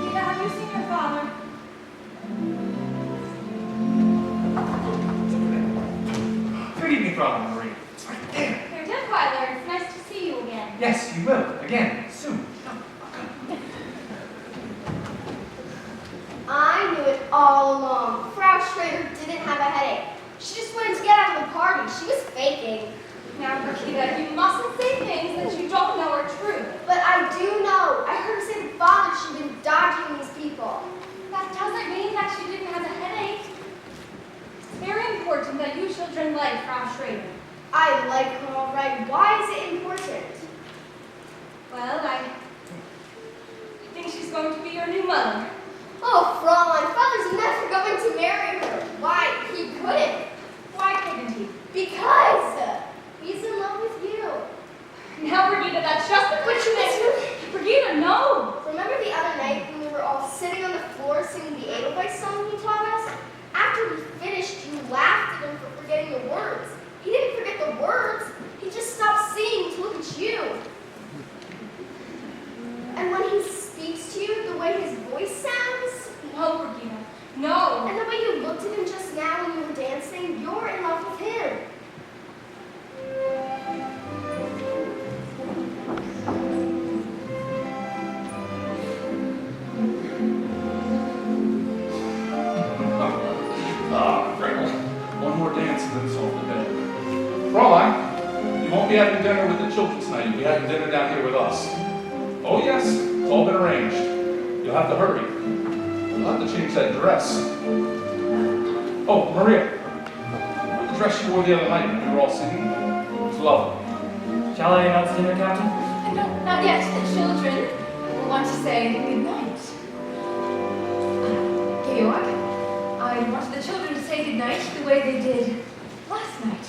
Gita, have you seen your father? Good evening, Fräulein Maria. It's right there. Herr Detweiler, it's nice to see you again. yes, we will. Again, soon. I knew it all along. Frau Schrader didn't have a headache. She just wanted to get out of the party. She was faking. Now, Brigida, you mustn't say things that you don't know are true. But I do know. I heard her say the father she'd been dodging these people. That doesn't mean that she didn't have a headache. It's very important that you children like Frau Schrader. I like her all right. Why is it important? Well, I think she's going to be your new mother. Oh, Fraulein, Father's never going to marry her. Why? He couldn't. Why couldn't he? Because he's in love with you. Now, Brigida, that's just because you mentioned. Brigida, no! Remember the other night when we were all sitting on the floor singing the Edelweiss song he taught us? After we finished, you laughed at him for forgetting the words. He didn't forget the words. He just stopped singing to look at you. And when he speaks to you, the way his voice sounds. No, Brigida, no. And the way you looked at him just now when you were dancing, you're in love with him. Gretel, one more dance and then it's all the day. Fraulein, you won't be having dinner with the children tonight. You'll be having dinner down here with us. Oh yes, it's all been arranged. You'll have to hurry. You'll have to change that dress. Oh, Maria, the dress you wore the other night when we were all singing? It's lovely. Shall I announce dinner, Captain? No, not yet. The children will want to say good night. Georg, I wanted the children to say good night the way they did last night.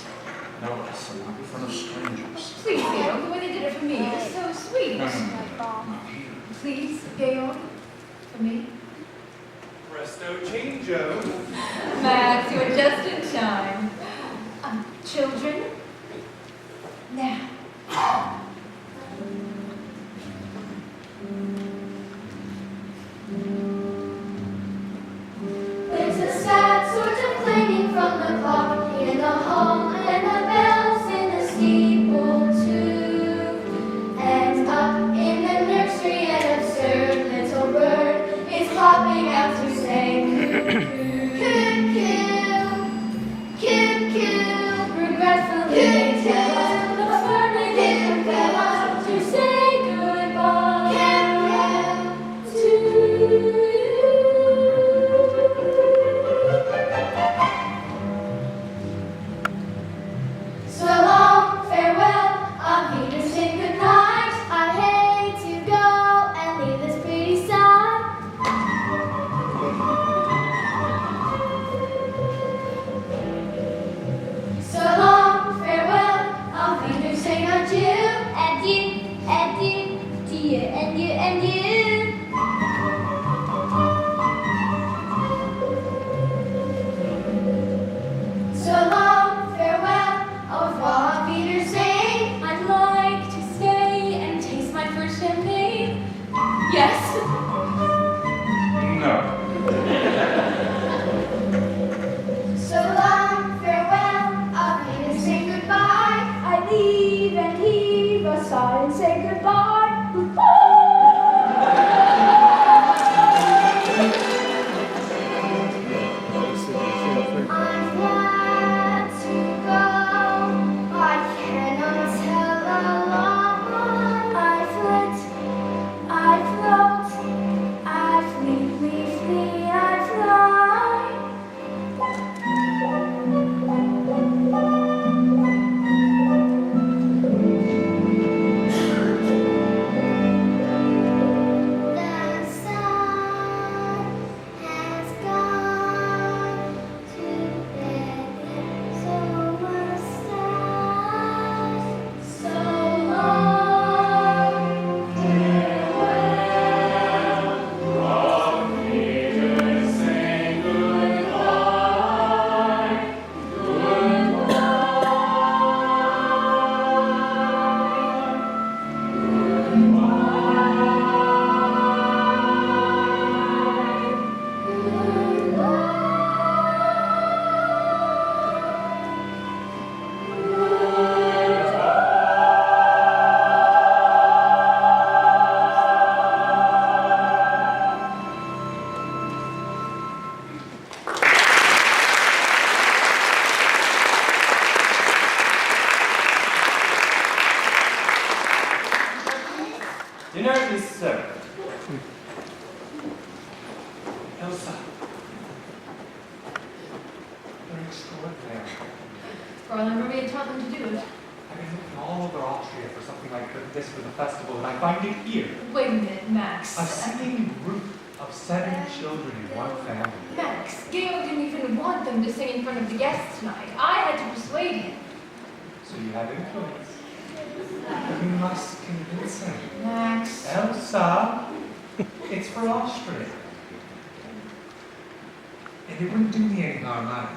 No, Esther, not in front of strangers. Please, Georg, the way they did it for me was so sweet. No, not here. Please, Georg, for me. Presto changeo. Max, you're just in time. Children, now. There's a sad sort of clanging from the clock in the hall, and the bells in the steeple too. And up in the nursery, an absurd little bird is popping out to say cuckoo, cuckoo, cuckoo. Regretfully, they tell us the bird didn't tell us to say goodbye to you. So long, farewell, I'll be to say goodnight. I hate to go and leave this pretty side. So long, farewell, I'll be to say adieu. Adieu, adieu, adieu, adieu, adieu. So long, farewell, au revoir, Wiedersehen. I'd like to stay and taste my first champagne. Yes. No. So long, farewell, I'll be to say goodbye. I leave and heave a sigh and say goodbye. Goodbye. I'm glad to go. I cannot tell a lie. I flit, I float, I flee, flee, flee, I fly. Dinner is served. Elsa. You're extraordinary. Fräulein Maria taught them to do it. I've been looking all over Austria for something like this for the festival, and I find it here. Wait a minute, Max. A singing group of 7 children in one family. Max, Georg didn't even want them to sing in front of the guests tonight. I had to persuade him. So you have influence. You must convince him. Max. Elsa, it's for Austria. And it wouldn't do me any harm either.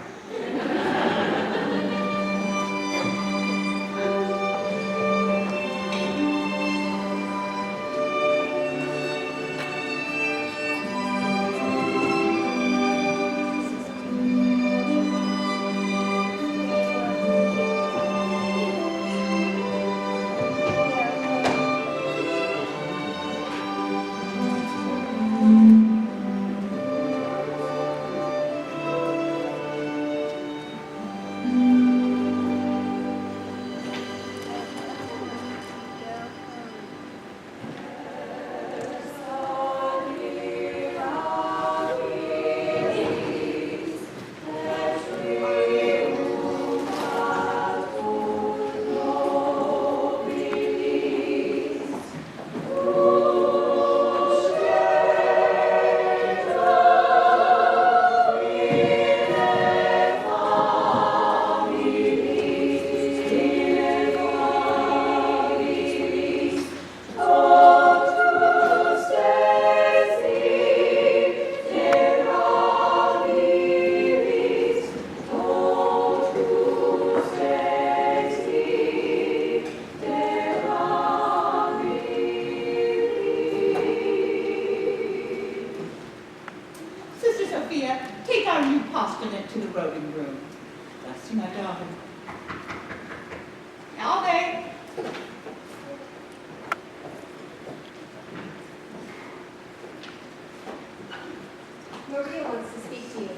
Maria wants to speak to you.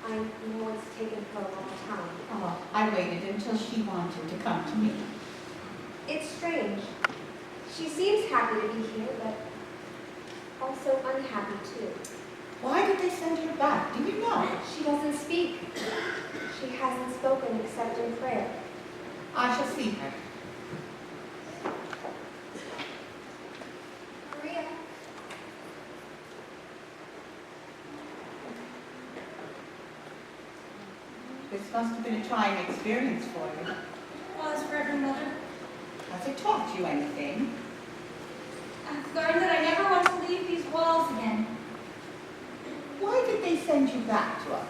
I know it's taken her a long time. Oh, I waited until she wanted to come to me. It's strange. She seems happy to be here, but also unhappy too. Why did they send her back? Do you know? She doesn't speak. She hasn't spoken except in prayer. I shall see her. Maria. This must have been a trying experience for you. It was, Reverend Mother. Has it taught you anything? I've learned that I never want to leave these walls again. Why did they send you back to us?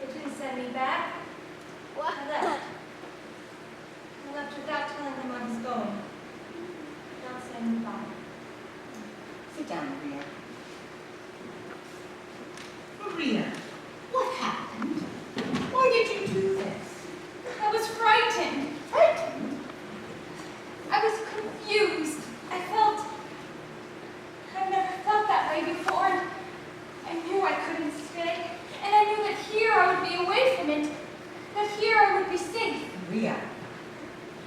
They didn't send me back. What? I left. I left without telling them I was going. Without saying goodbye. Sit down, Maria. Maria, what happened? Why did you do this? I was frightened. Frightened? I was confused. I've never felt that way before, and I knew I couldn't stay. And I knew that here I would be away from it, that here I would be safe. Maria,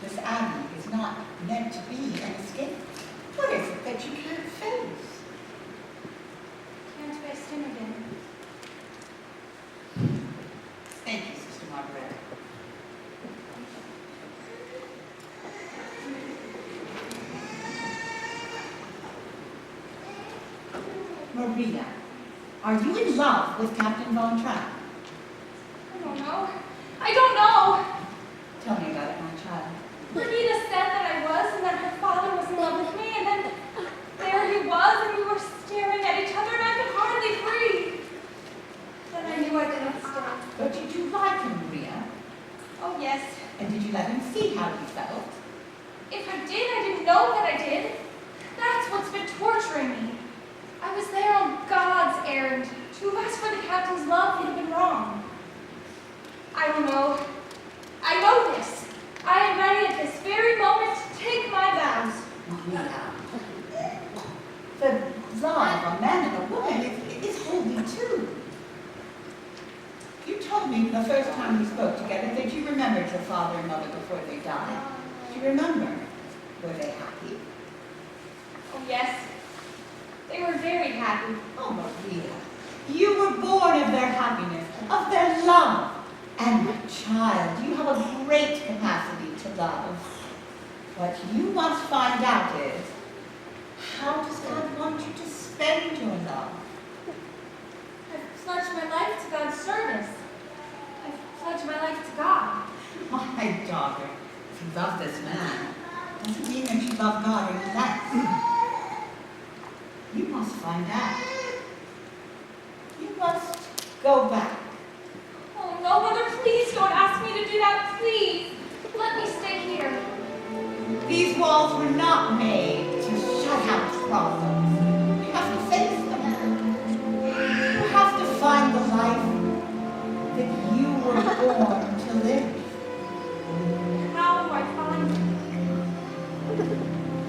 this abbey is not meant to be an escape. What is it that you can't face? Can't face him again. Thank you, Sister Margaret. Maria, are you in love with Captain Von Trapp? I don't know. I don't know. Tell me about it, my child. Lenita said that I was, and that her father was in love with me, and then there he was, and we were staring at each other, and I could hardly breathe. Then I knew I couldn't stay. But did you like him, Maria? Oh, yes. And did you let him see how he felt? If I did, I didn't know that I did. That's what's been torturing me. I was there on God's errand. To ask for the captain's love would have been wrong. I don't know. I know this. I am ready at this very moment to take my vows. Maria, the love of a man and a woman is holy too. You told me the first time we spoke together that you remembered your father and mother before they died. Do you remember? Were they happy? Oh, yes. They were very happy. Oh, Maria, you were born of their happiness, of their love. And my child, you have a great capacity to love. What you must find out is, how does God want you to spend your love? I've pledged my life to God's service. I've pledged my life to God. My daughter, if you love this man, doesn't mean that you love God any less. You must find out. You must go back. Oh, no, Mother, please don't ask me to do that, please. Let me stay here. These walls were not made to shut out problems. You have to face them. You have to find the life that you were born to live. How do I find it?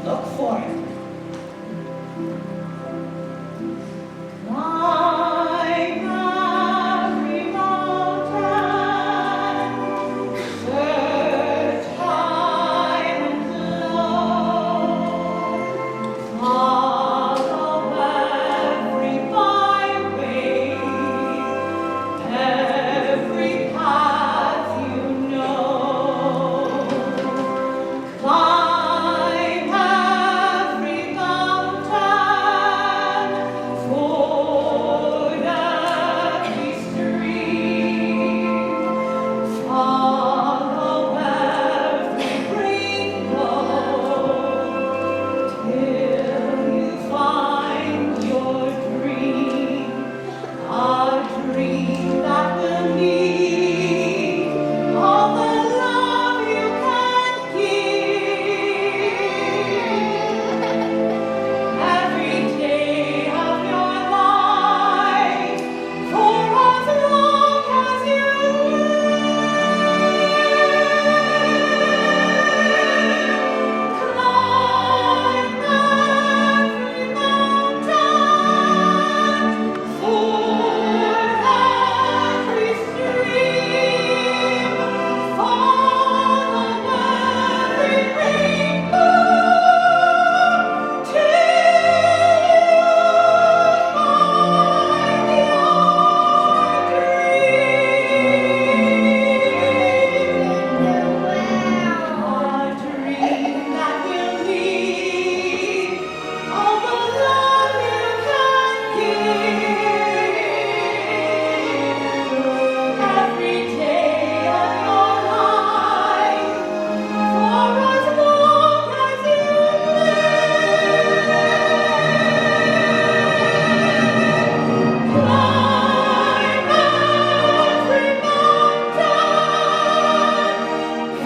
Look for it. Climb every mountain, search high and low, follow every byway, every path you know. Climb every mountain, ford every stream, follow every rainbow, till you find your dream, a dream that will need all the love you can give. Every day of your life, for as long as you live, climb every mountain, ford every stream, follow every rainbow, till you find a dream that will need all the love you can give. Every day of your life, for as long as you live, climb every mountain,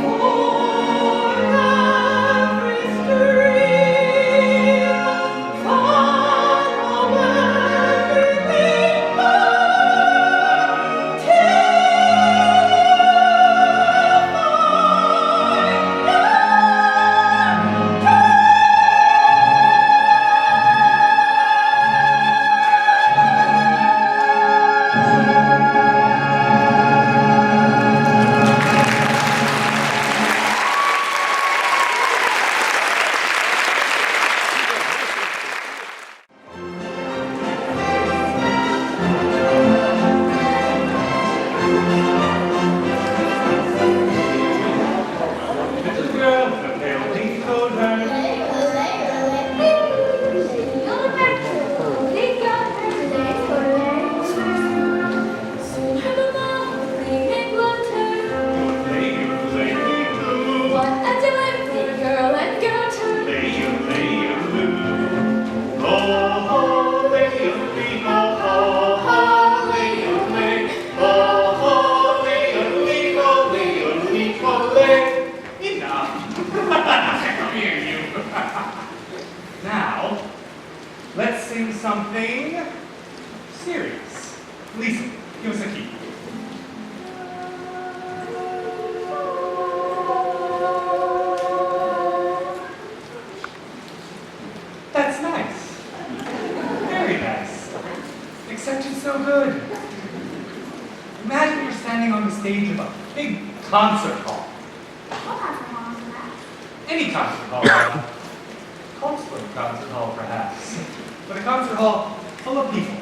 ford every stream, follow every rainbow, till Little girl with a pale pink coat hair. What a delightful girl and go to Enough. Come here, you. Now, let's sing something serious. Lisa, give us a key. That's nice. Very nice. Except it's so good. Imagine you're standing on the stage of a big concert hall. I'll have some on that. Any concert hall. Cotswold Concert Hall, perhaps. But a concert hall full of people.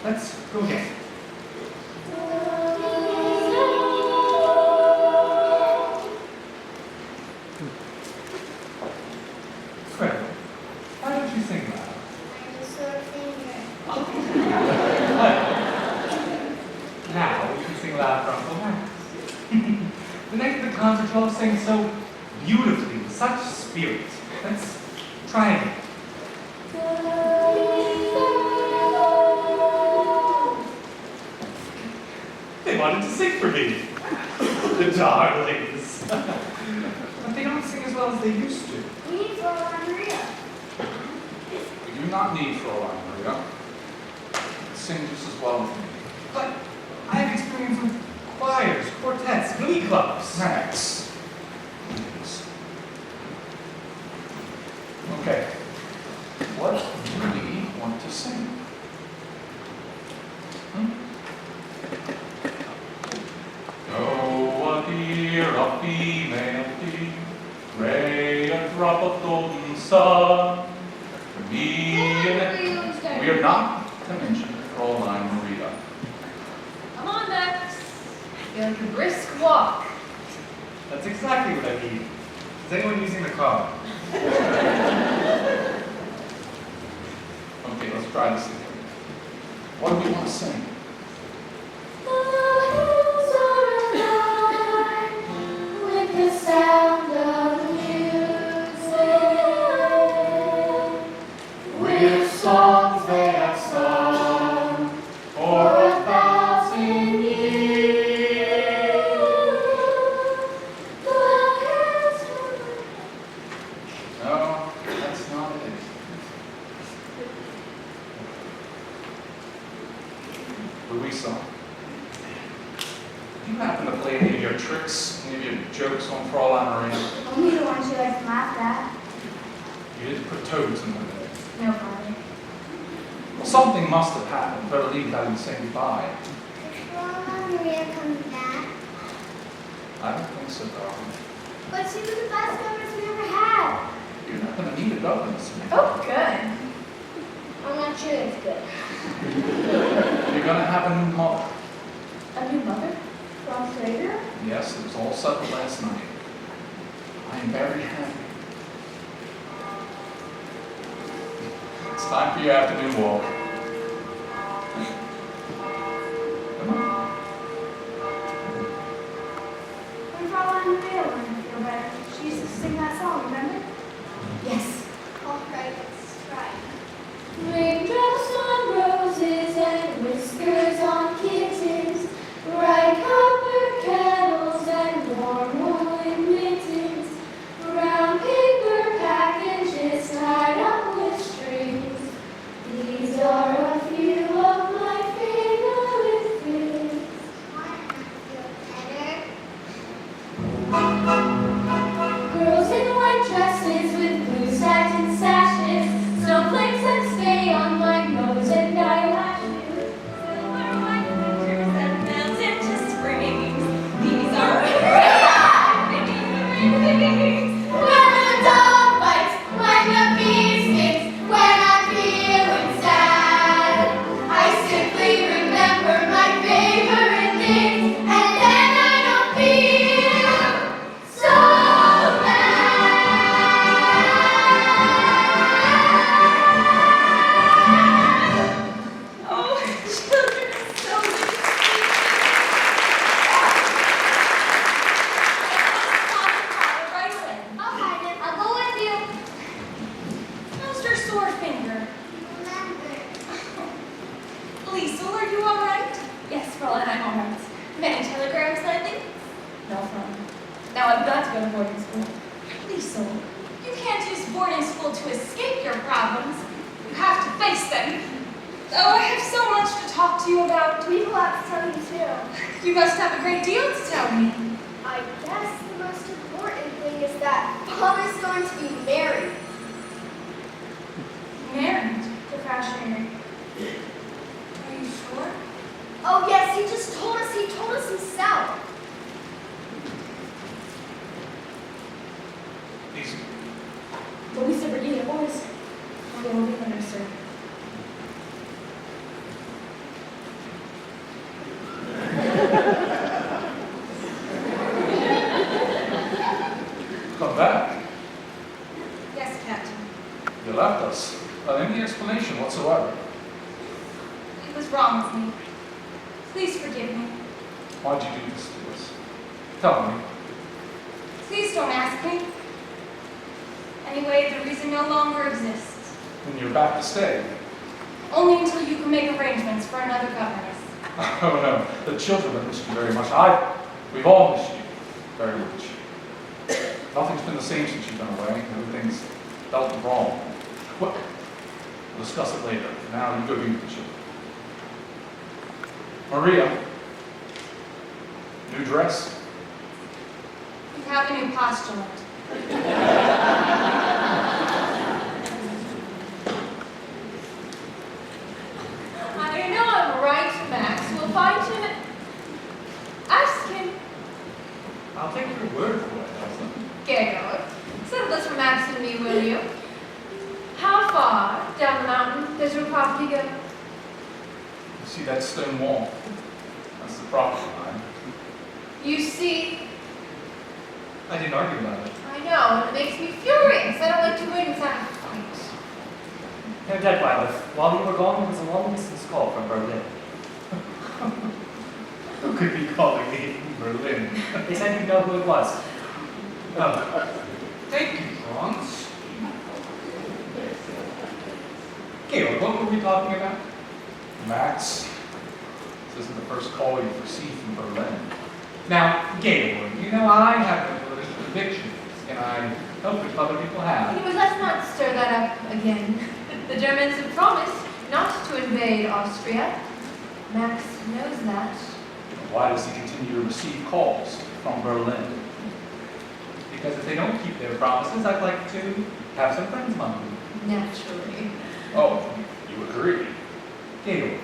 Let's go again. Incredible. Why don't you sing loud? I'm a sore finger. Now we can sing loud for Uncle Max. The next the concert hall sings so beautifully, with such spirit. Let's try again. They wanted to sing for me. The darlings. But they don't sing as well as they used to. We need Fräulein Maria. We do not need Fräulein Maria. Sing just as well with me. But I have experience with choirs, quartets, glee clubs. Max. Please. Okay. What do we want to sing? Oh, a dear, a female thing, gray a drop of golden sun. Me and we are not to mention Fräulein Maria. Come on, Max. Get like a brisk walk. That's exactly what I need. Is anyone using the car? Okay, let's try this again. What do we want to sing? With the sound of music, With songs they have sung for 1,000 years. No, that's not it. Louisa, do you happen to play any of your tricks, any of your jokes on Fräulein Maria? only the one she likes to laugh at. You didn't put toads in the bed. No, Father. Well, something must have happened. Better leave without even saying goodbye. If Fräulein Maria comes back. I don't think so, darling. But she was the best governess we ever had. You're not going to need a governess. Oh, good. I'm not sure it's good. You're going to have a new mother. A new mother? From Slater? Yes, it was all settled last night. I am very happy. It's time for your afternoon walk. Come on. When Fräulein Maria learned to feel better, she used to sing that song, remember? Yes. All right, let's try. Raindrops on roses and whiskers on kittens, bright copper kettles and warm woolen mittens, brown paper packages tied up with strings. These are a few of my favorite things. Girls in white dresses with blue satin sashes, snowflakes that stay on my nose and eyelashes. Silver white winters that melt into springs. These are things. When the dog bites, when the bee stings, when I'm feeling sad, I simply remember my favorite things, and then I don't feel so Oh, children, it's so good to see you. Right away. I'll hide it. I'll go with you. How's your sore finger? Remember. Liesel, are you all right? Yes, Fräulein, I'm all right. Many telegrams lately? No, Fräulein. Now I've got to go to boarding school. Liesel, you can't use boarding school to escape your problems. You have to face them. Oh, I have so much to talk to you about. We will have to tell you too. You must have a great deal to tell me. I guess the most important thing is that Father's going to be married. Married? To Fascinator. Are you sure? Oh yes, he just told us. He told us himself. Please. Louisa Virginia Boris. I'm going to be under, sir. Come back. Yes, Captain. You left us without any explanation whatsoever. It was wrong of me. Please forgive me. Why'd you do this to us? Tell me. Please don't ask me. Anyway, the reason no longer exists. When you're back to stay. Only until you can make arrangements for another governess. Oh no, the children have missed you very much. We've all missed you very much. Nothing's been the same since you've been away. Everything's felt wrong. Well, we'll discuss it later. Now you go be with the children. Maria, new dress? You have a new postulant. I know I'm right, Max. We'll find him. Ask him. I'll take your word for it, Elsa. Georg, settle this for Max and me, will you? How far down the mountain does your property go? You see that stone wall? That's the property line. You see, I didn't argue about it. I know, and it makes me furious. I don't like to win without a fight. Herr Detweiler, while you were gone, there was a long-distance call from Berlin. Who could be calling me from Berlin? They said you know who it was. Oh, thank you, Franz. Georg, what were we talking about? Max, this isn't the first call you've received from Berlin. Now, Georg, you know I have no political convictions, and I hope that other people have. Anyway, let's not stir that up again. The Germans have promised not to invade Austria. Max knows that. Why does he continue to receive calls from Berlin? Because if they don't keep their promises, I'd like to have some friends among them. Naturally. Oh, you agree? Georg,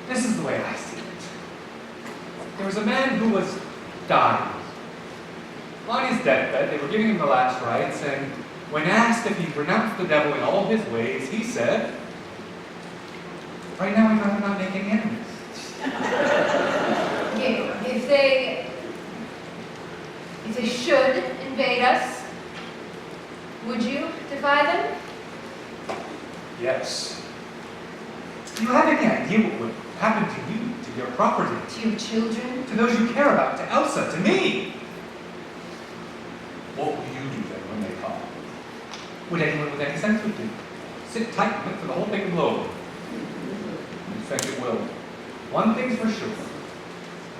this is the way I see it. There was a man who was dying. On his deathbed, they were giving him the last rites, and when asked if he renounced the devil in all his ways, he said, "Right now I'd rather not make any enemies." Okay, if they should invade us, would you defy them? Yes. Do you have any idea what would happen to you, to your property, To your children? to those you care about, to Elsa, to me? What will you do then when they come? What anyone with any sense would do. Sit tight and wait for the whole thing to blow. You think it will? One thing's for sure.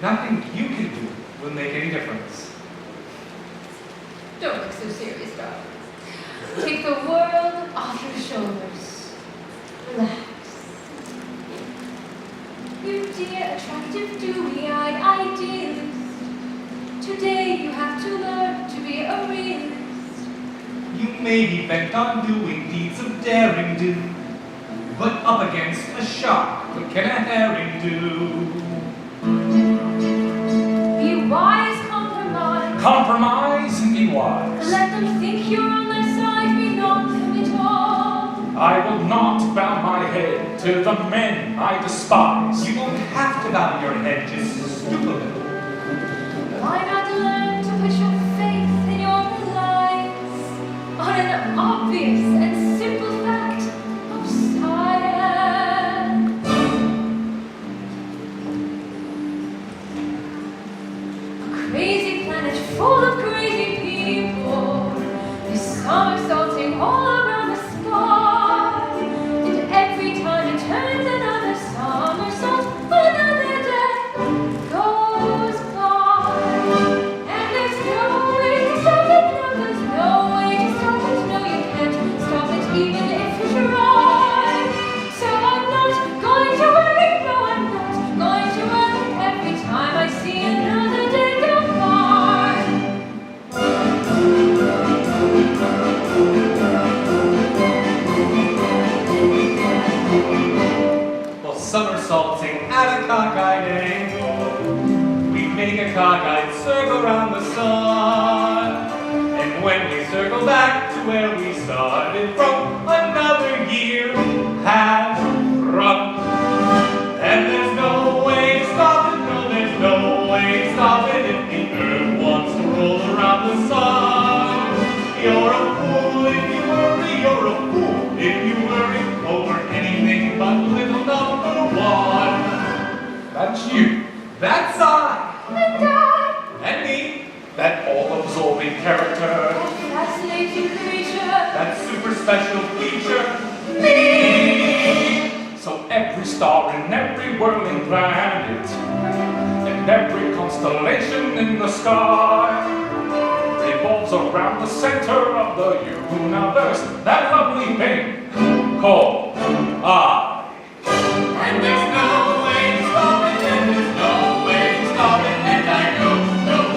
Nothing you can do will make any difference. Don't look so serious, darling. Take the world off your shoulders. Relax. You dear, attractive, dewy-eyed idealist. Today you have to learn to be a realist. You may be bent on doing deeds of daring do, but up against a shark, what can a herring do? Be wise, compromise. Compromise and be wise. Let them think you're on their side, be non-committal. I will not bow my head to the men I despise. You won't have to bow your head, just stoop a little. Why not learn to put your faith and your reliance on an obvious and simple fact of science? A crazy planet full of crazy people is somersaulting all around the sky, and every time it turns another somersault, another day goes by, and there's no way to stop it. No, there's no way to stop it. No, you can't stop it even if you try. So I'm not going to worry. No, I'm not going to worry every time I see another day go by. that's where we started from. Another year has run. And there's no way to stop it, no, there's no way to stop it if the earth wants to roll around the sun. You're a fool if you worry, you're a fool if you worry over anything but little number one. That's you, that's I, and me, that all-absorbing character, Fascinating creature. that super special feature, me. So every star in every whirling planet, and every constellation in the sky, revolves around the center of the universe, that lovely thing called I. And there's no way to stop it, and there's no way to stop it, and I know,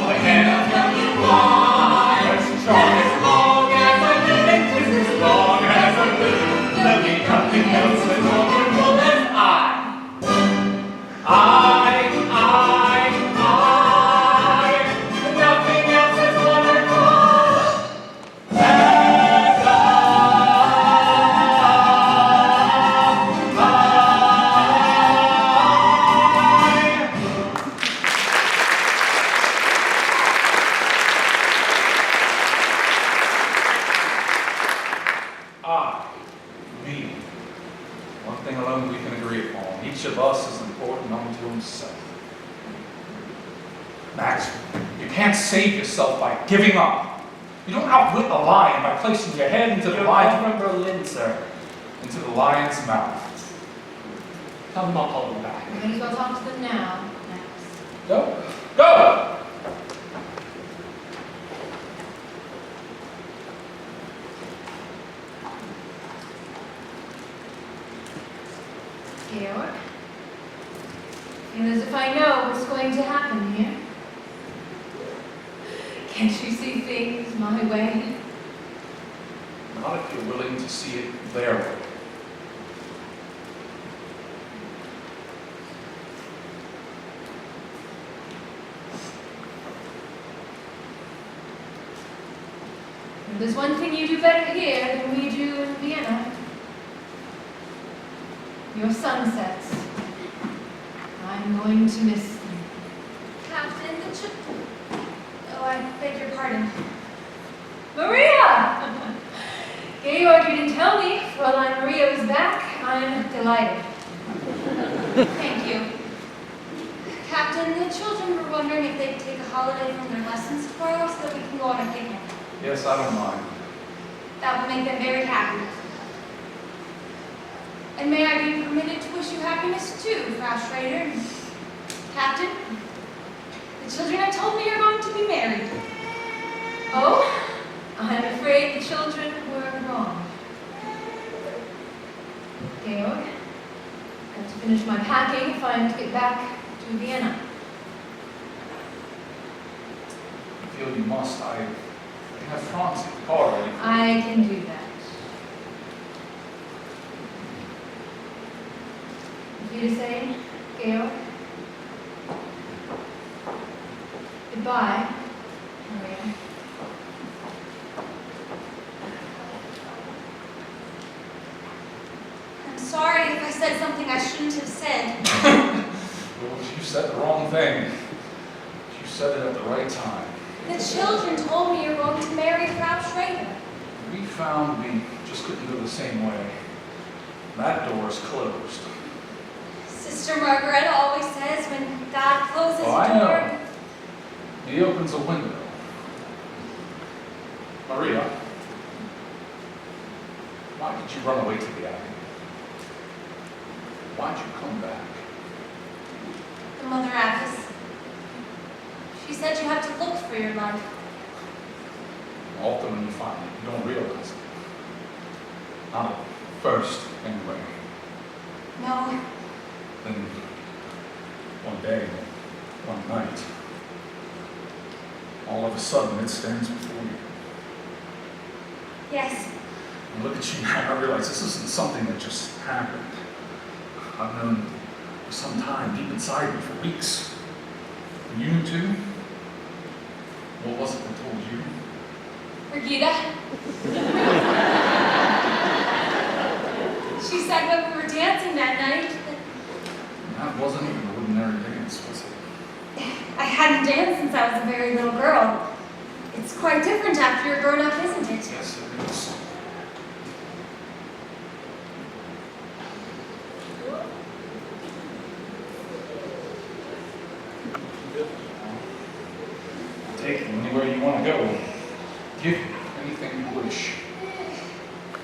I can't tell you why. As long as I live, as long as I live, there'll be nothing else as wonderful as I. Nothing else as wonderful as me. One thing alone we can agree upon. Each of us is important unto himself. Max, you can't save yourself by giving up. You don't outwit the lion by placing your head into the lion from Berlin, sir. Into the lion's mouth. Come on, hold him back. We may as well talk to them now, Max. Go. Go! Georg, feel as if I know what's going to happen here. Can't you see things my way? Not if you're willing to see it their way. There's one thing you do better here than we do in Vienna. Your sunsets. I'm going to miss them. Captain, oh, I beg your pardon. Maria! Georg, you didn't tell me Fräulein Maria was back. I'm delighted. Thank you. Captain, the children were wondering if they'd take a holiday from their lessons tomorrow so that we can go on a picnic. Yes, I don't mind. That would make them very happy. And may I be permitted to wish you happiness too, Frau Schrader? Captain, the children have told me you're going to be married. Oh, I'm afraid the children were wrong. Georg, I have to finish my packing if I'm to get back to Vienna. I feel you must. I have Franz in the car ready. I can do that. You to say, Georg? Goodbye, Maria. I'm sorry if I said something I shouldn't have said. Well, you said the wrong thing. You said it at the right time. The children told me you're going to marry Frau Schrader. We found we just couldn't go the same way. That door is closed. Sister Margaret always says when God closes Oh, a I door. know. He opens a window. Maria, why did you run away to the Abbey? Why'd you come back? The Mother Abbess. She said you have to look for your life. Often when you find it, you don't realize it. Not at first, anyway. No, Then one day, one night, all of a sudden it stands before you. yes, And look at you now, I realize this isn't something that just happened. I've known for some time, deep inside me, for weeks. And you knew too? What was it that told you? Brigida. She said when we were dancing that night That wasn't even an ordinary dance, was it? I hadn't danced since I was a very little girl. It's quite different after you're grown up, isn't it? Yes, it is. Take you anywhere you want to go. Give you anything you wish.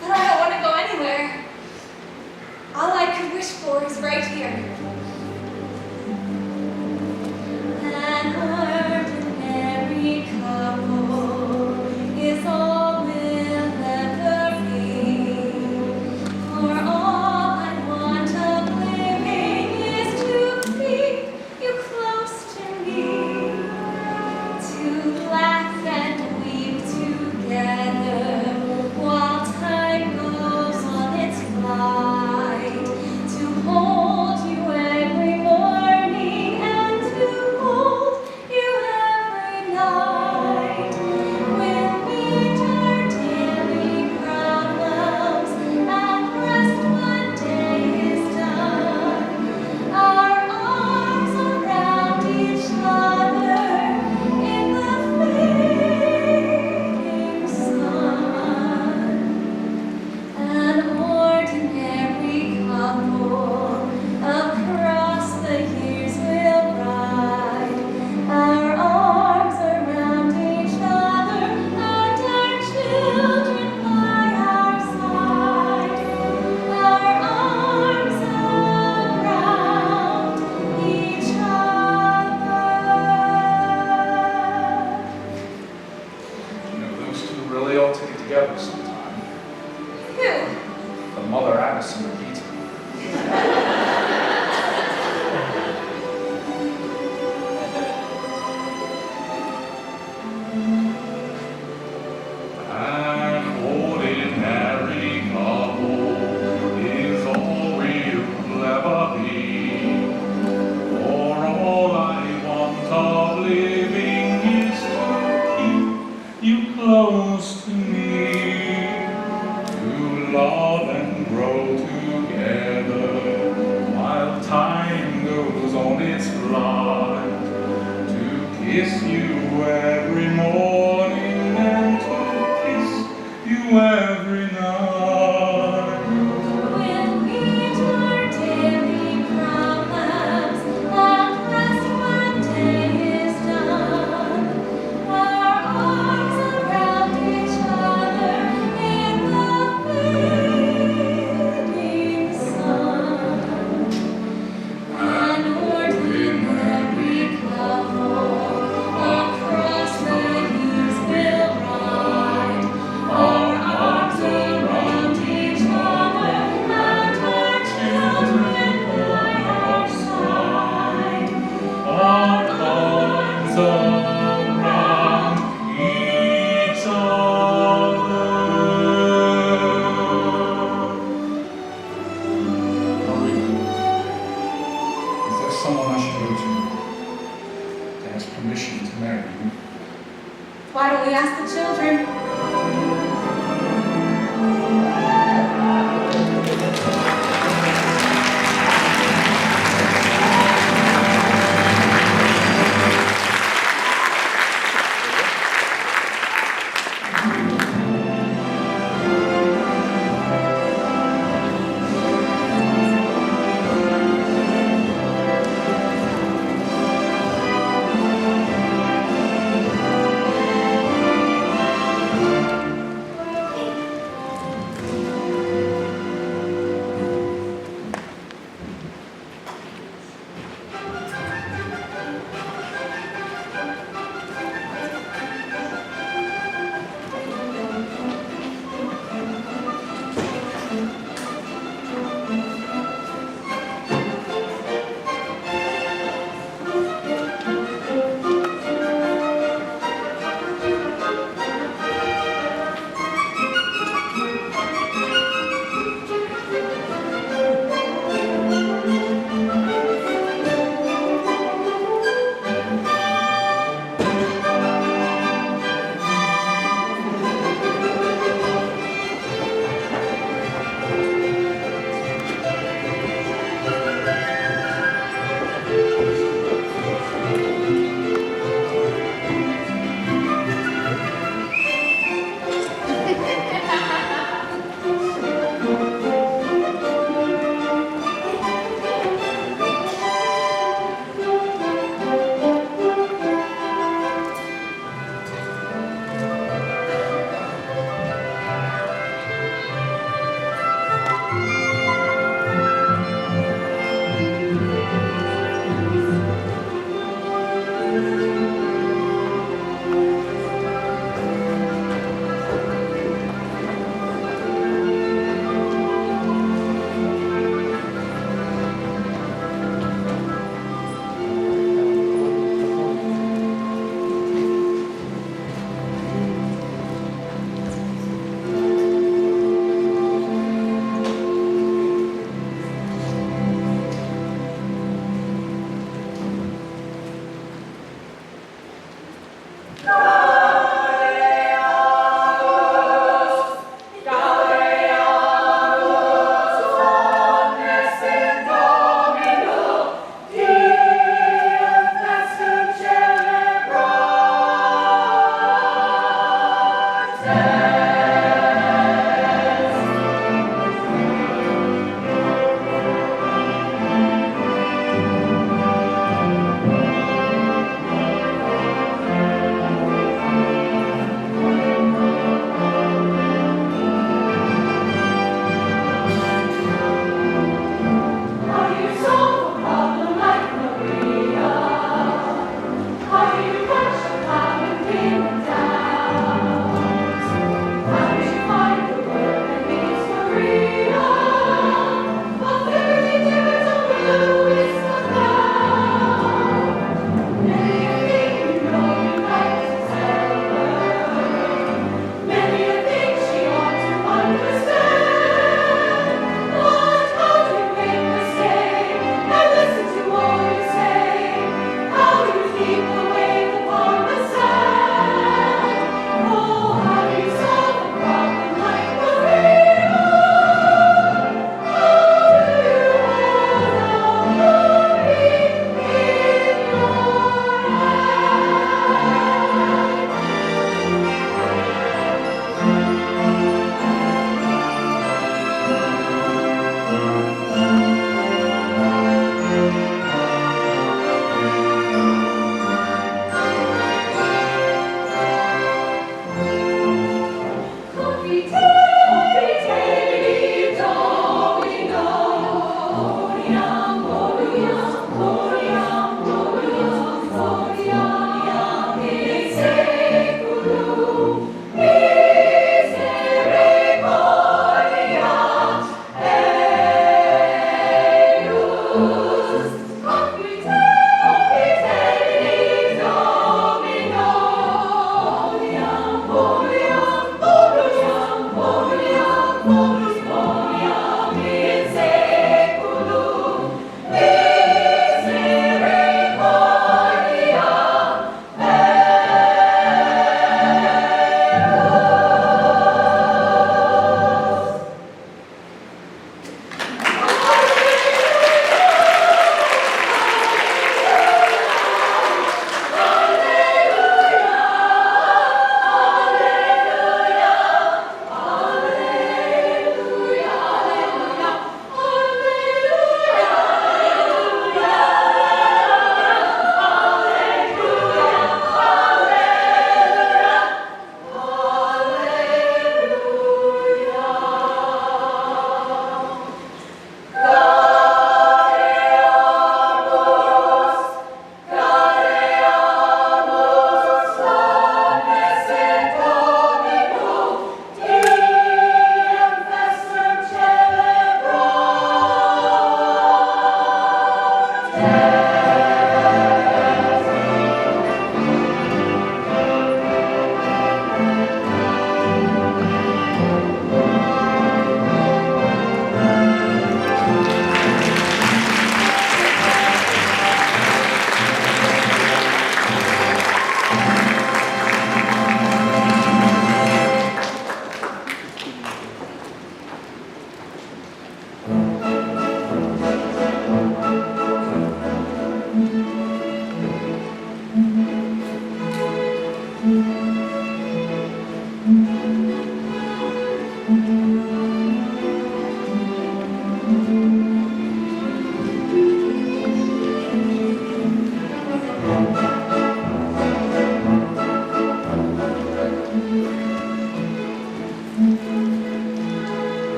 But I don't want to go anywhere. All I could wish for is right here. An ordinary couple is all we'll ever be. For all I want of living is to keep you close to me, to laugh and weep together while time goes on its flight, to hold you every morning and to hold you every night. We'll meet our daily problems and rest when day is done. Our arms around each other in the fading sun. An ordinary couple across the years will ride, our arms around each other and our children by our side, our arms around each other. You know, those two really ought to get together sometime. Who? The Mother Addison and Peter. An ordinary couple is all we'll ever be. For all I want of living is to keep you close to me, to love and grow together while time goes on its flight, to kiss you every morning and to kiss you every night. We'll meet our daily problems and rest when day is done. Our arms around each other in the fading sun. An ordinary couple across the years will ride, our arms around each other and our children by our side, Our arms around each other. Maria, is there someone I should go to ask permission to marry you? Why don't we ask the children?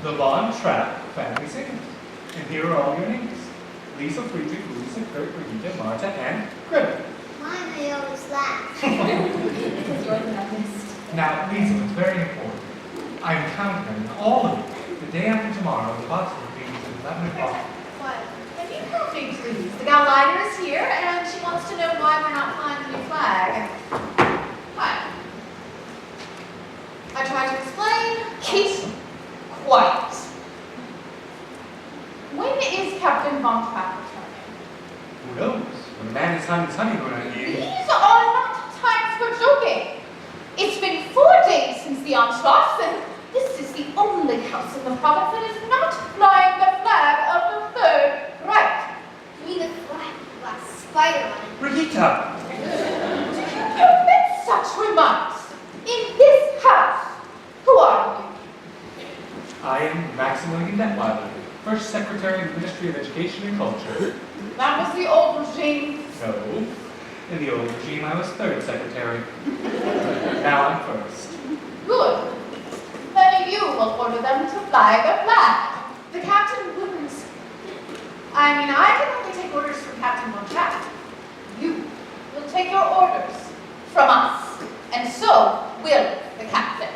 the Von Trapp Family Singers. And here are all your names. Lisa, Friedrich, Louisa, Kurt, Brigitte, Marta, and Greta. Mine, I always laugh. Because you're the youngest. Now, Lisa, it's very important. I'm counting on all of you. The day after tomorrow, the bus will be at 11 o'clock. What? Have you counting, please? The gal Lider is here, and she wants to know why we're not flying the new flag. Hi. I tried to explain. Keep quiet. When is Captain Von Trapp returning? Who knows? When a man is having his honeymoon on you. These are not times for joking. It's been 4 days since the onslaught, and this is the only house in the province that is not flying the flag of the Third Reich. You mean the flag with a spider on it? Brigitte! You make such remarks in this house. Who are you? I am Maximilian Detweiler, First Secretary of the Ministry of Education and Culture. That was the old regime. No. In the old regime, I was third secretary. Now I'm first. Good. Then you will order them to fly the flag. The captain wouldn't. I mean, I can only take orders from Captain Von Trapp. You will take your orders from us, and so will the captain.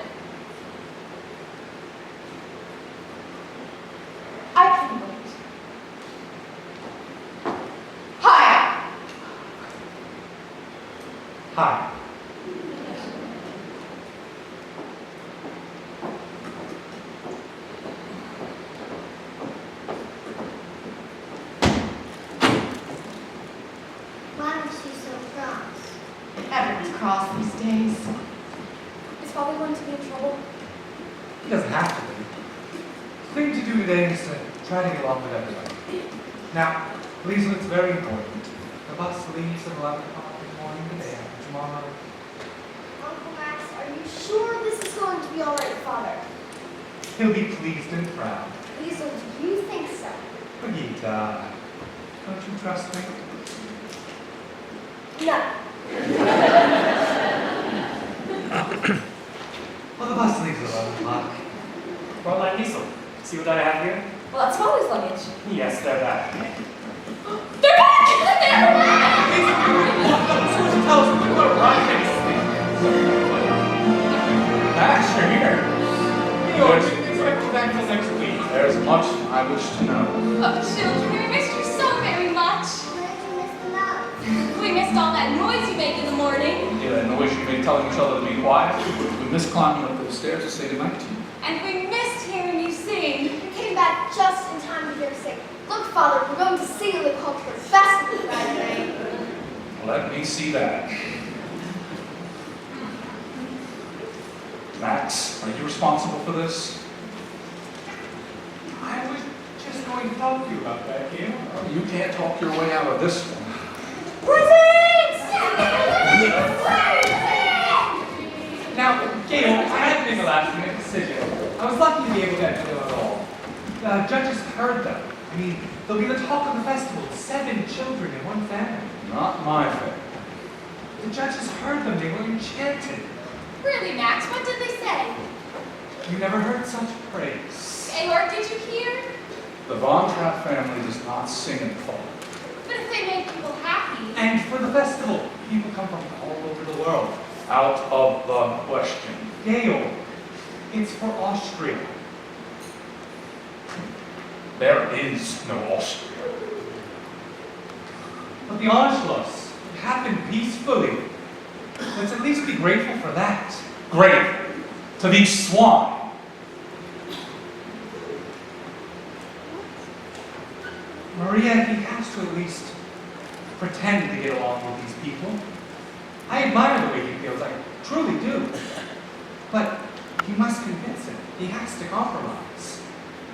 I can wait. Hi. Hi. Why was she so cross? Everyone's cross these days. Is Father going to be in trouble? He doesn't have to be. The thing to do today is to try to get along with everybody. Now, Liesl, it's very important. The bus leaves at 11 o'clock in the morning today after tomorrow. Uncle Max, are you sure this is going to be all right, Father? He'll be pleased and proud. Liesl, do you think so? Brigitte, don't you trust me? No. Well, the bus leaves at 11 o'clock. Fräulein Liesel, see what I have here? Well, that's Molly's luggage. Yes, they're back. They're back! They're back! Supposed to tell us when we go to Ryan. Max, you're here. You know, expect you back till next week. There's much I wish to know. Oh, children, we missed you so very much. Where did you miss the most? We missed all that noise you make in the morning. Yeah, and the wish you made telling each other to be quiet. We missed climbing up those stairs to say goodnight to you. And we missed hearing you sing. You came back just in time to hear us sing. Look, Father, we're going to sing in the cultural festival Friday night. Let me see that. Max, are you responsible for this? I was just going to talk to you about that, Gail. Oh, you can't talk your way out of this one. Now, Gail, I had to make a last-minute decision. I was lucky to be able to enter them at all. The judges heard them. I mean, they'll be the talk of the festival. 7 children in one family. Not my fault. The judges heard them. They were enchanted. Really, Max, what did they say? You never heard such praise. Gaylord, did you hear? The Von Trapp family does not sing in public. But if they make people happy. And for the festival, people come from all over the world. Out of the question. Gail, it's for Austria. There is no Austria. But the Anschluss happened peacefully. Let's at least be grateful for that. Great. To these swine. Maria, he has to at least pretend to get along with these people. I admire the way he feels, I truly do. But he must convince him. He has to compromise.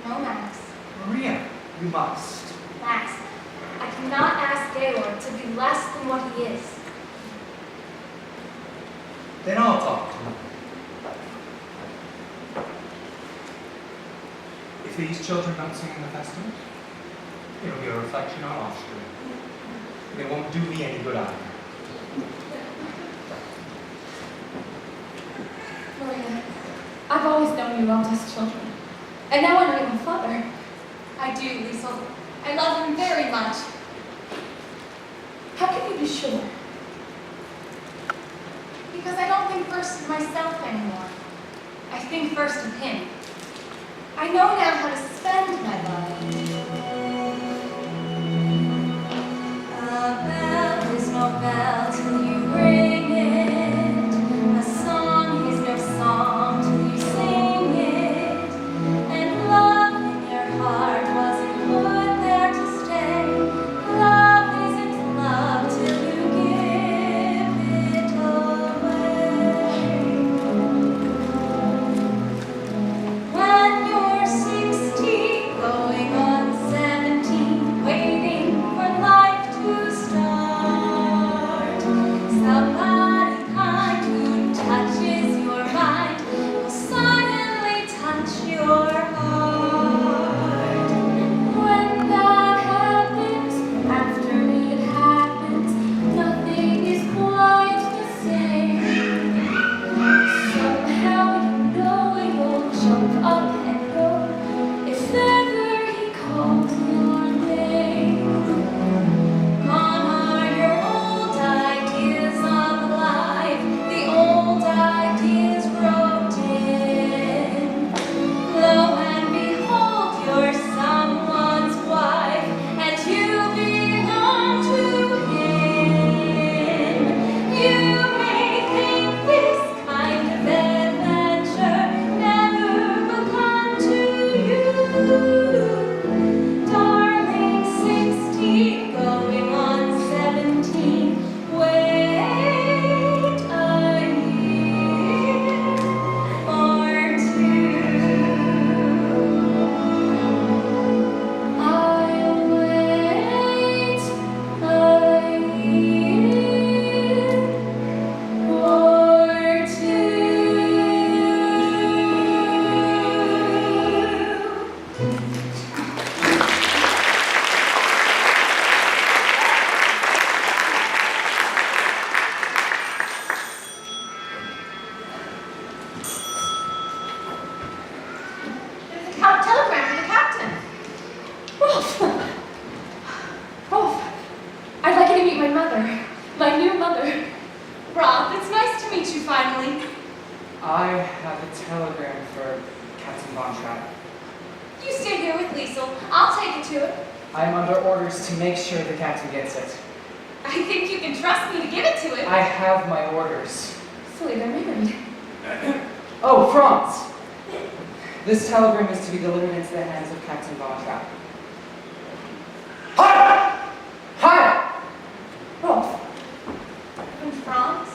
No, Max. Maria, you must. Max, I cannot ask Gaylord to be less than what he is. Then I'll talk to him. If these children don't sing in the festival, it'll be a reflection on Austria. And it won't do me any good either. Maria, I've always known you loved us children. And now I know you have a father. I do, Liesel. I love him very much. How can you be sure? Because I don't think first of myself anymore. I think first of him. I know now how to spend my love. A bell is no bell till you ring it. A song is no song till you sing it. And love in your heart wasn't put there to stay. Love isn't love till you give it away. When you're 60, going on 17, waiting for life to start, somebody kind who touches your mind will suddenly touch your heart. When that happens, after it happens, nothing is quite the same. Somehow you know you'll jump up and go if ever he calls your name. Gone are your old ideas of life, the old ideas grow dim. Lo and behold, you're someone's wife, and you belong to him. You may think this kind of adventure never will come to you. Darling, 16, going on 17, wait a year or two. I'll wait a year or two. There's a telegram for the captain. Rolf! Rolf, I'd like you to meet my mother. My new mother. Rob, it's nice to meet you finally. I have a telegram for Captain Von Trapp. You stay here with Liesel. I'll take it to him. I'm under orders to make sure the captain gets it. I think you can trust me to give it to him. I have my orders. So they're married. Oh, Franz! This telegram is to be delivered into the hands of Captain Von Trapp. Hi! Hi! Rolf, And Franz?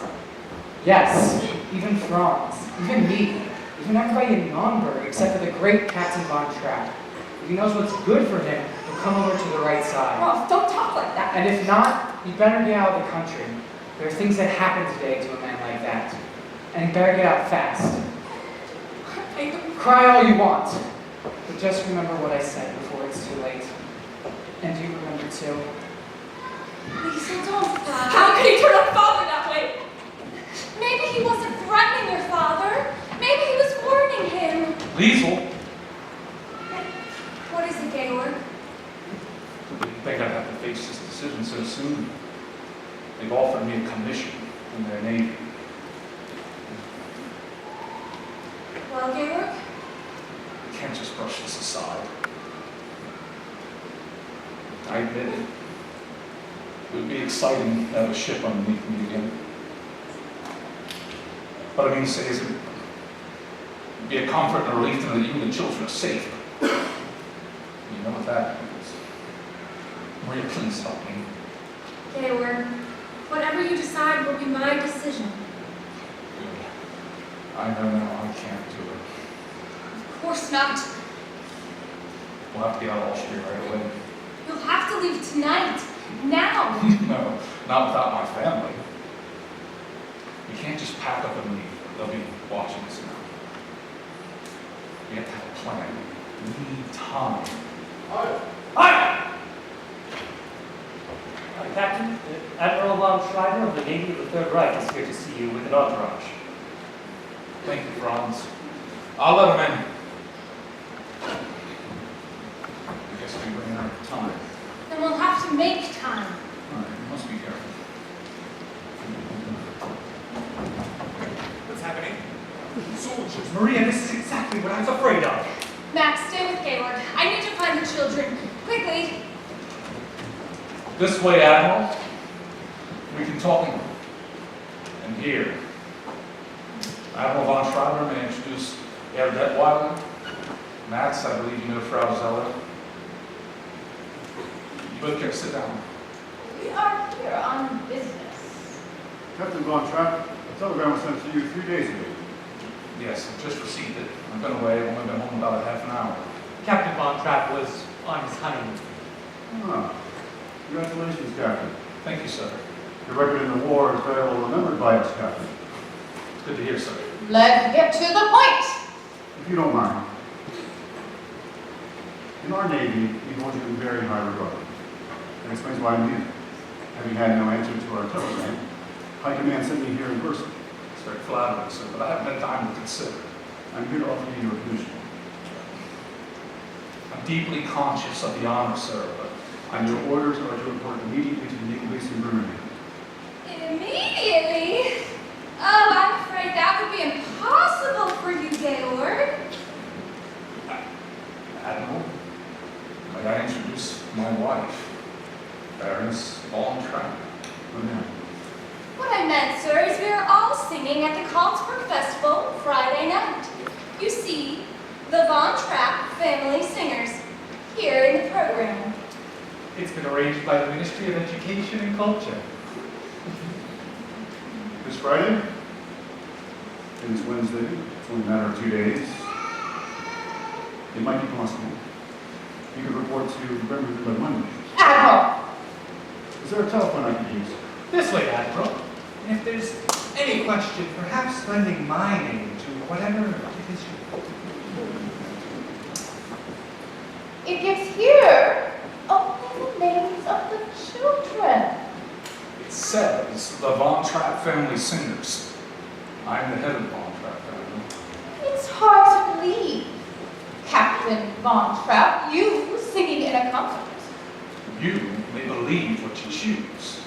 Yes, even Franz, even me, even everybody in Nürnberg, except for the great Captain Von Trapp. If he knows what's good for him, he'll come over to the right side. Rolf, don't talk like that. And if not, you'd better get out of the country. There are things that happen today to a man like that. And you better get out fast. Cry all you want, but just remember what I said before it's too late. And you remember too. Liesel, don't. How could he turn on father that way? Maybe he wasn't threatening your father. Maybe he was warning him. Liesel, What is it, Georg? they gotta have to face this decision so soon. They've offered me a commission in their navy. Well, Georg? I can't just brush this aside. I admit it. It would be exciting to have a ship underneath me again. But I mean to say is it'd be a comfort and a relief to know that you and the children are safe. You know what that means. Maria, please help me. Georg, whatever you decide will be my decision. Good. I know now I can't do it. Of course not. We'll have to get out of Austria right away. You'll have to leave tonight. Now. No, not without my family. You can't just pack up and leave. They'll be watching us now. We have to have a plan. We need time. Hi! Captain, Admiral von Schreiber of the Navy of the Third Reich is here to see you with an entourage. Thank you, Franz. I'll let him in. children. Quickly. This way, Admiral. We can talk in here. Admiral von Schreiber, may I introduce Herr Detweiler. Max, I believe you know Frau Zeller. You both care to sit down. We are here on business. Captain Von Trapp, a telegram was sent to you 3 days ago. Yes, I've just received it. I've been away. I've only been home about a half an hour. Captain Von Trapp was on his honeymoon. Ah, congratulations, Captain. Thank you, sir. Your record in the war is very well remembered by us, Captain. It's good to hear, sir. Let's get to the point. If you don't mind. In our Navy, we hold you in very high regard. That explains why I'm here. Having had no answer to our telegram, High Command sent me here in person. It's very flattering, sir, but I haven't had time to consider. I'm here to offer you your commission. I'm deeply conscious of the honor, sir, but And your orders are to report immediately to the Naval Base in Bremerhaven. Immediately? Oh, I'm afraid that would be impossible for you, Georg. Admiral, may I introduce my wife, Baroness Von Trapp. What I meant, sir, is we are all singing at the Consberg Festival Friday night. You see, the Von Trapp family singers here in the program. It's been arranged by the Ministry of Education and Culture. This Friday? Today's Wednesday. It's only a matter of 2 days. It might be possible. You could report to Bremerhaven by Monday. Admiral! Is there a telephone I could use? This way, Admiral. And if there's any question, perhaps lending my name to whatever it is you... It gives here only the names of the children. It says the Von Trapp family singers. I'm the head of the Von Trapp family. It's hard to believe. Captain Von Trapp, you singing in a concert. You may believe what you choose.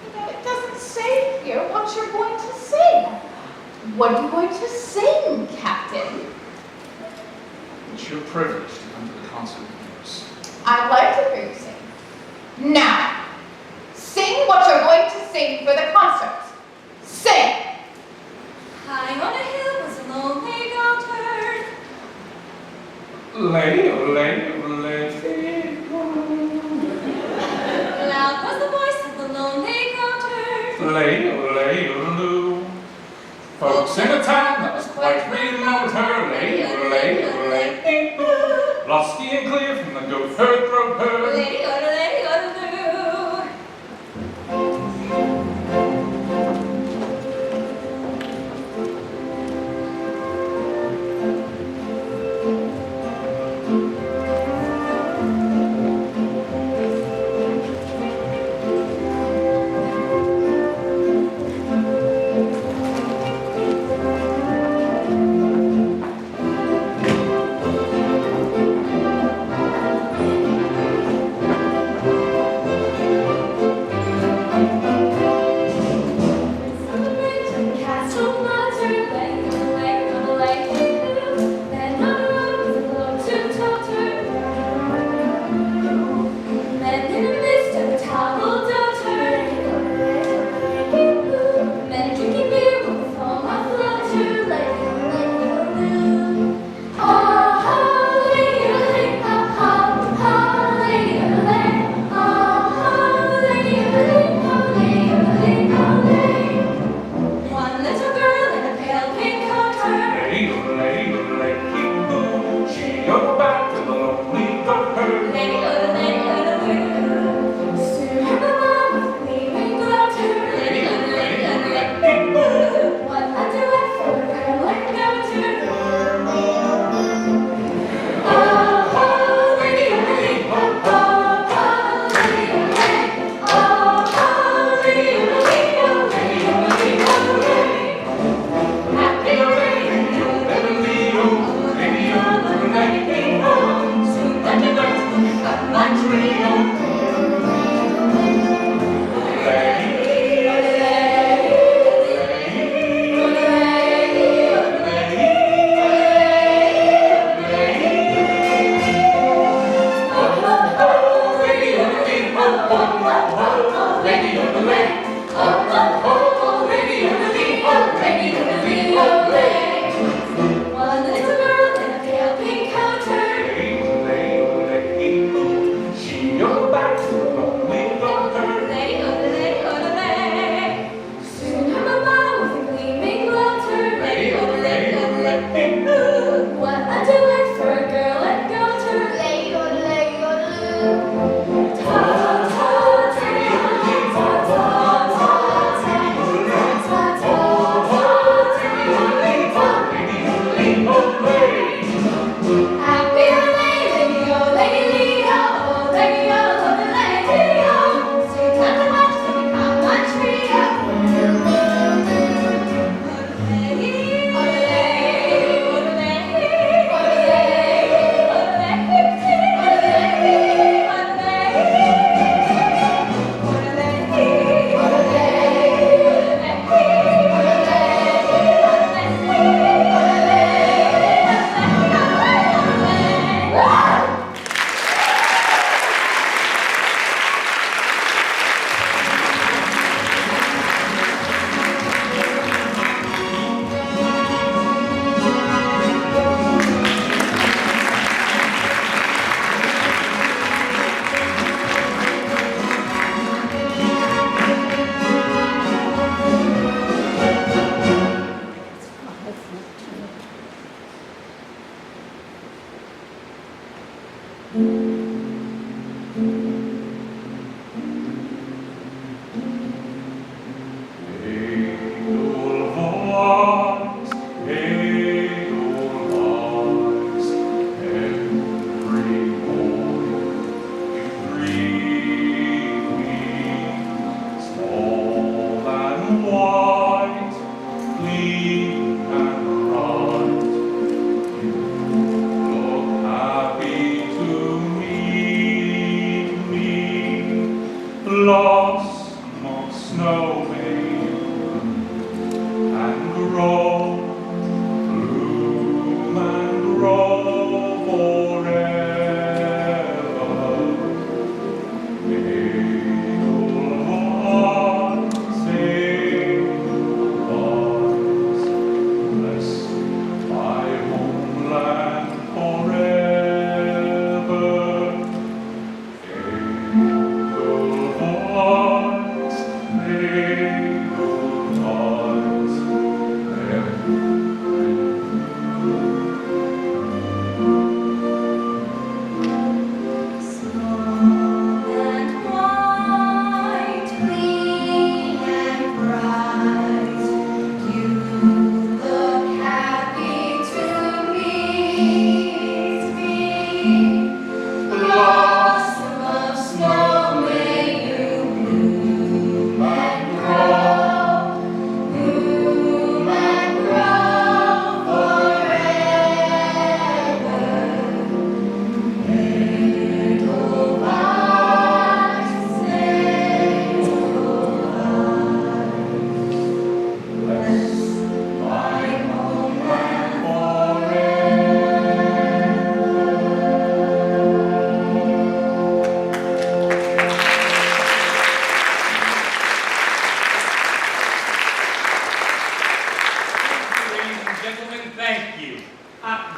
You know, it doesn't say here what you're going to sing. What are you going to sing, Captain? It's your privilege to come to the concert with us. I'd like to hear you sing. Now, sing what you're going to sing for the concert. Sing! High on a hill was a lonely goatherd. Lady, oh lady, oh lady. Loud was the voice of the lonely goatherd. Lady, oh lady, oh loo. Folks in a town that was quite remote, her lady, oh lady, oh lady. Lusty and clear from the goatherd throat, her Lady, oh lady, oh loo.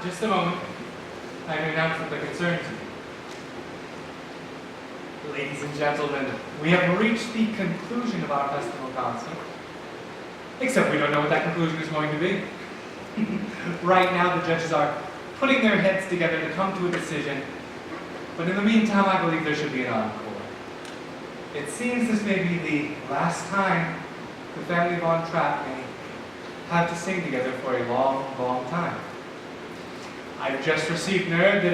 Just a moment. I have an announcement that concerns you. Ladies and gentlemen, we have reached the conclusion of our festival concert. Except we don't know what that conclusion is going to be. Right now, the judges are putting their heads together to come to a decision. But in the meantime, I believe there should be an encore. It seems this may be the last time the family Von Trapp may have to sing together for a long, long time. I've just received word that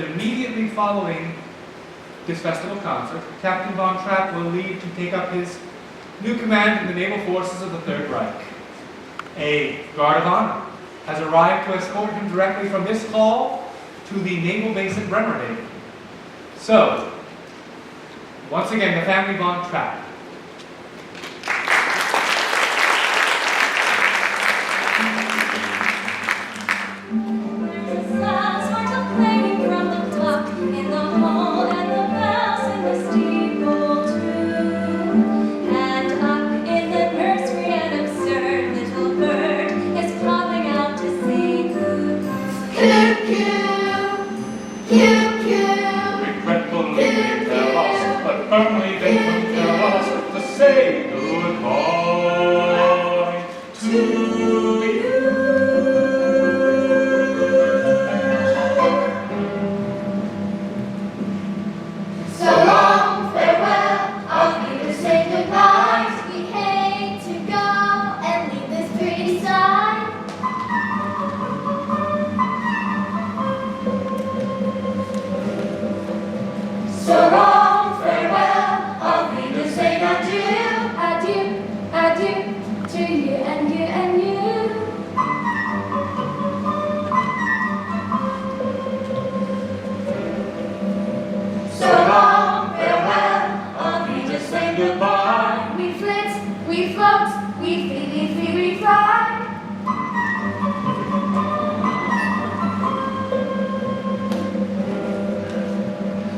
immediately following this festival concert, Captain Von Trapp will leave to take up his new command in the naval forces of the Third Reich. A guard of honor has arrived to escort him directly from this hall to the naval base at Bremerhaven. So, once again, the family Von Trapp. Only they would tell us to say goodbye to you. So long, farewell, I'll be to say goodbye. We hate to go and leave this pretty side. So long, farewell, I'll be to say adieu, adieu, adieu to you and you and you. So long, farewell, I'll be to say goodbye. We flit, we float, we flee, we fly.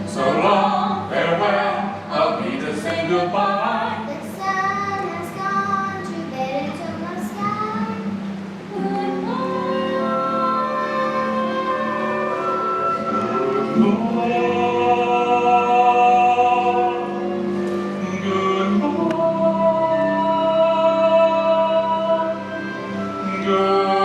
So long, farewell, I'll be to say goodbye. The sun has gone to bed into the sky. Goodbye. Goodbye.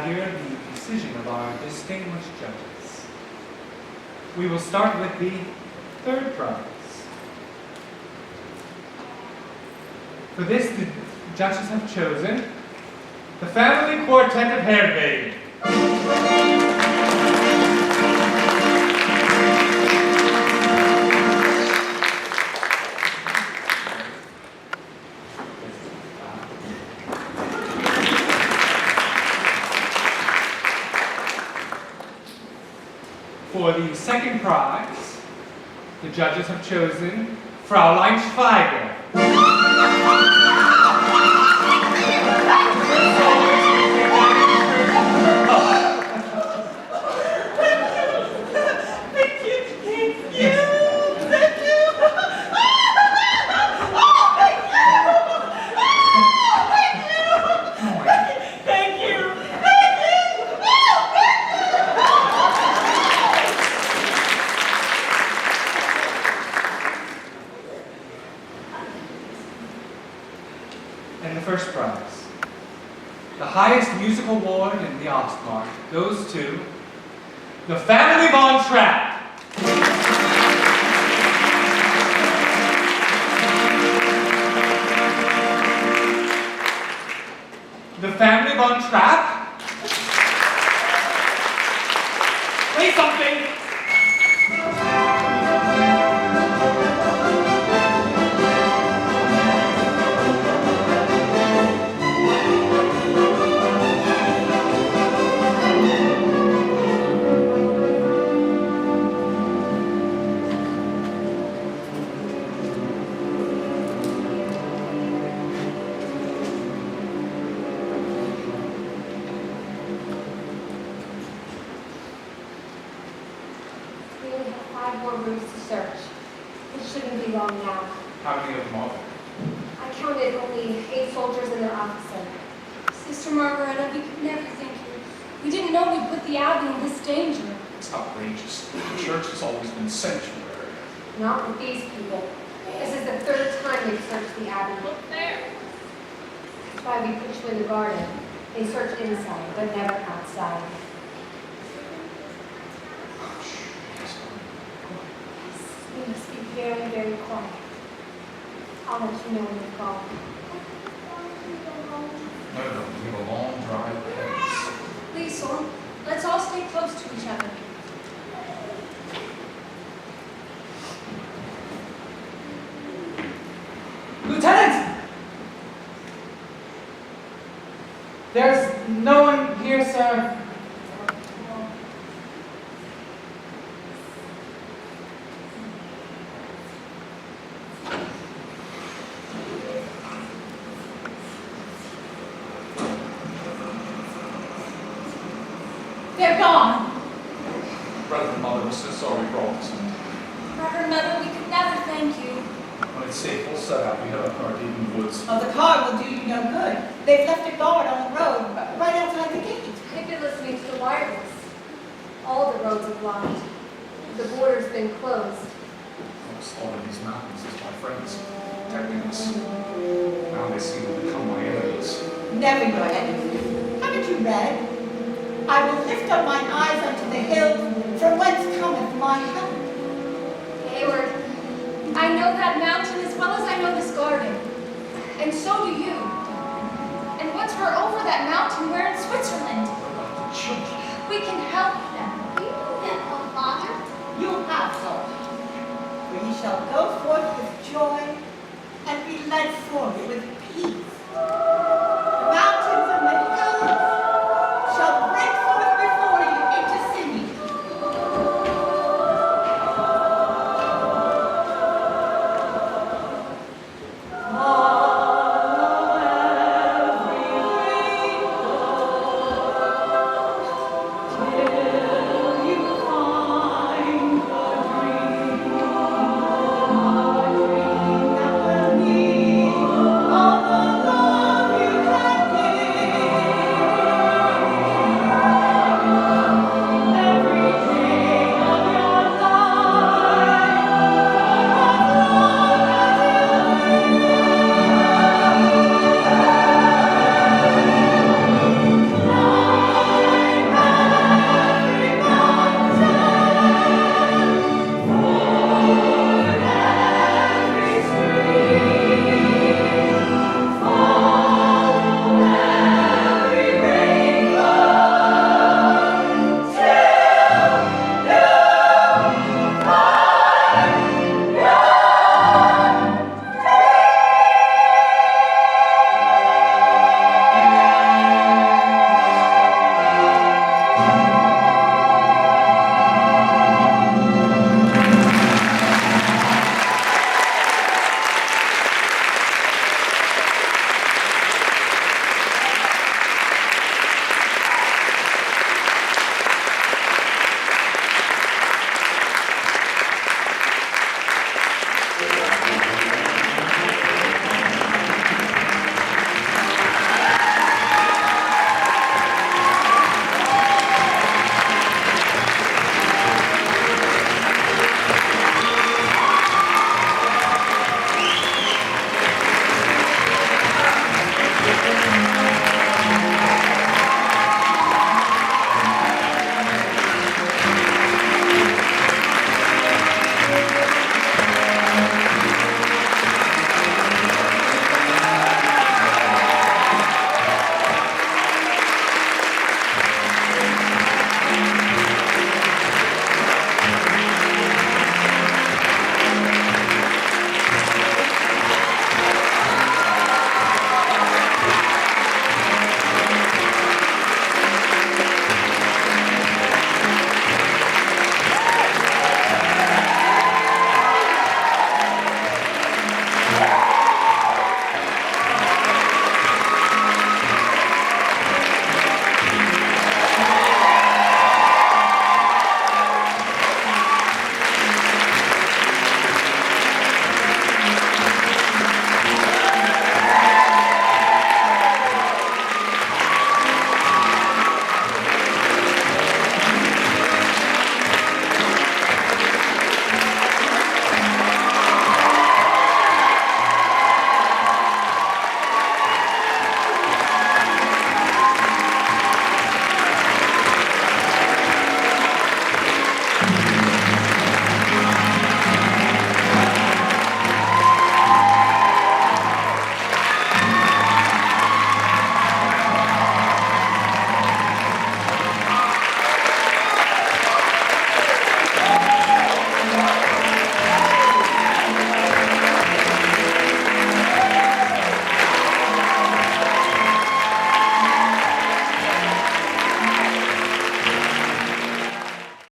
hear the decision of our distinguished judges. We will start with the third prize. For this, the judges have chosen the Family Quartet of Hervé. For the second prize, the judges have chosen Fraulein Schweiger. And the first prize, the highest music award in the Ostmark, goes to the Family Von Trapp. The Family Von Trapp. Play something. We only have 5 more rooms to search. It shouldn't be long now. How many of them are there? I counted only 8 soldiers and their officer. Sister Margareta, we could never thank you. We didn't know we'd put the Abbey in this danger. It's outrageous. The church has always been sanctuary. Not with these people. This is the 3rd time they've searched the Abbey. Look there. That's why we put you in the garden. They search inside, but never outside. You must be very, very quiet. I'll let you know when you're gone. No, we have a long drive ahead of us. Please, Sorn, let's all stay close to each other. Lieutenant! There's no one here, sir. They're gone. Reverend Mother, we're so sorry for all this. Reverend Mother, we could never thank you. When it's safe, we'll set out. We head up our deep in the woods. Oh, the car will do you no good. They've left a guard on the road right outside the gate. They've been listening to the wireless. All the roads are blocked. The border's been closed. Almost all of these mountains as my friends, protecting us. Now they seem to become my enemies. Never your enemy. Haven't you read? I will lift up mine eyes unto the hills, from whence cometh my help. Hayward, I know that mountain as well as I know this garden. And so do you. And once we're over that mountain, we're in Switzerland.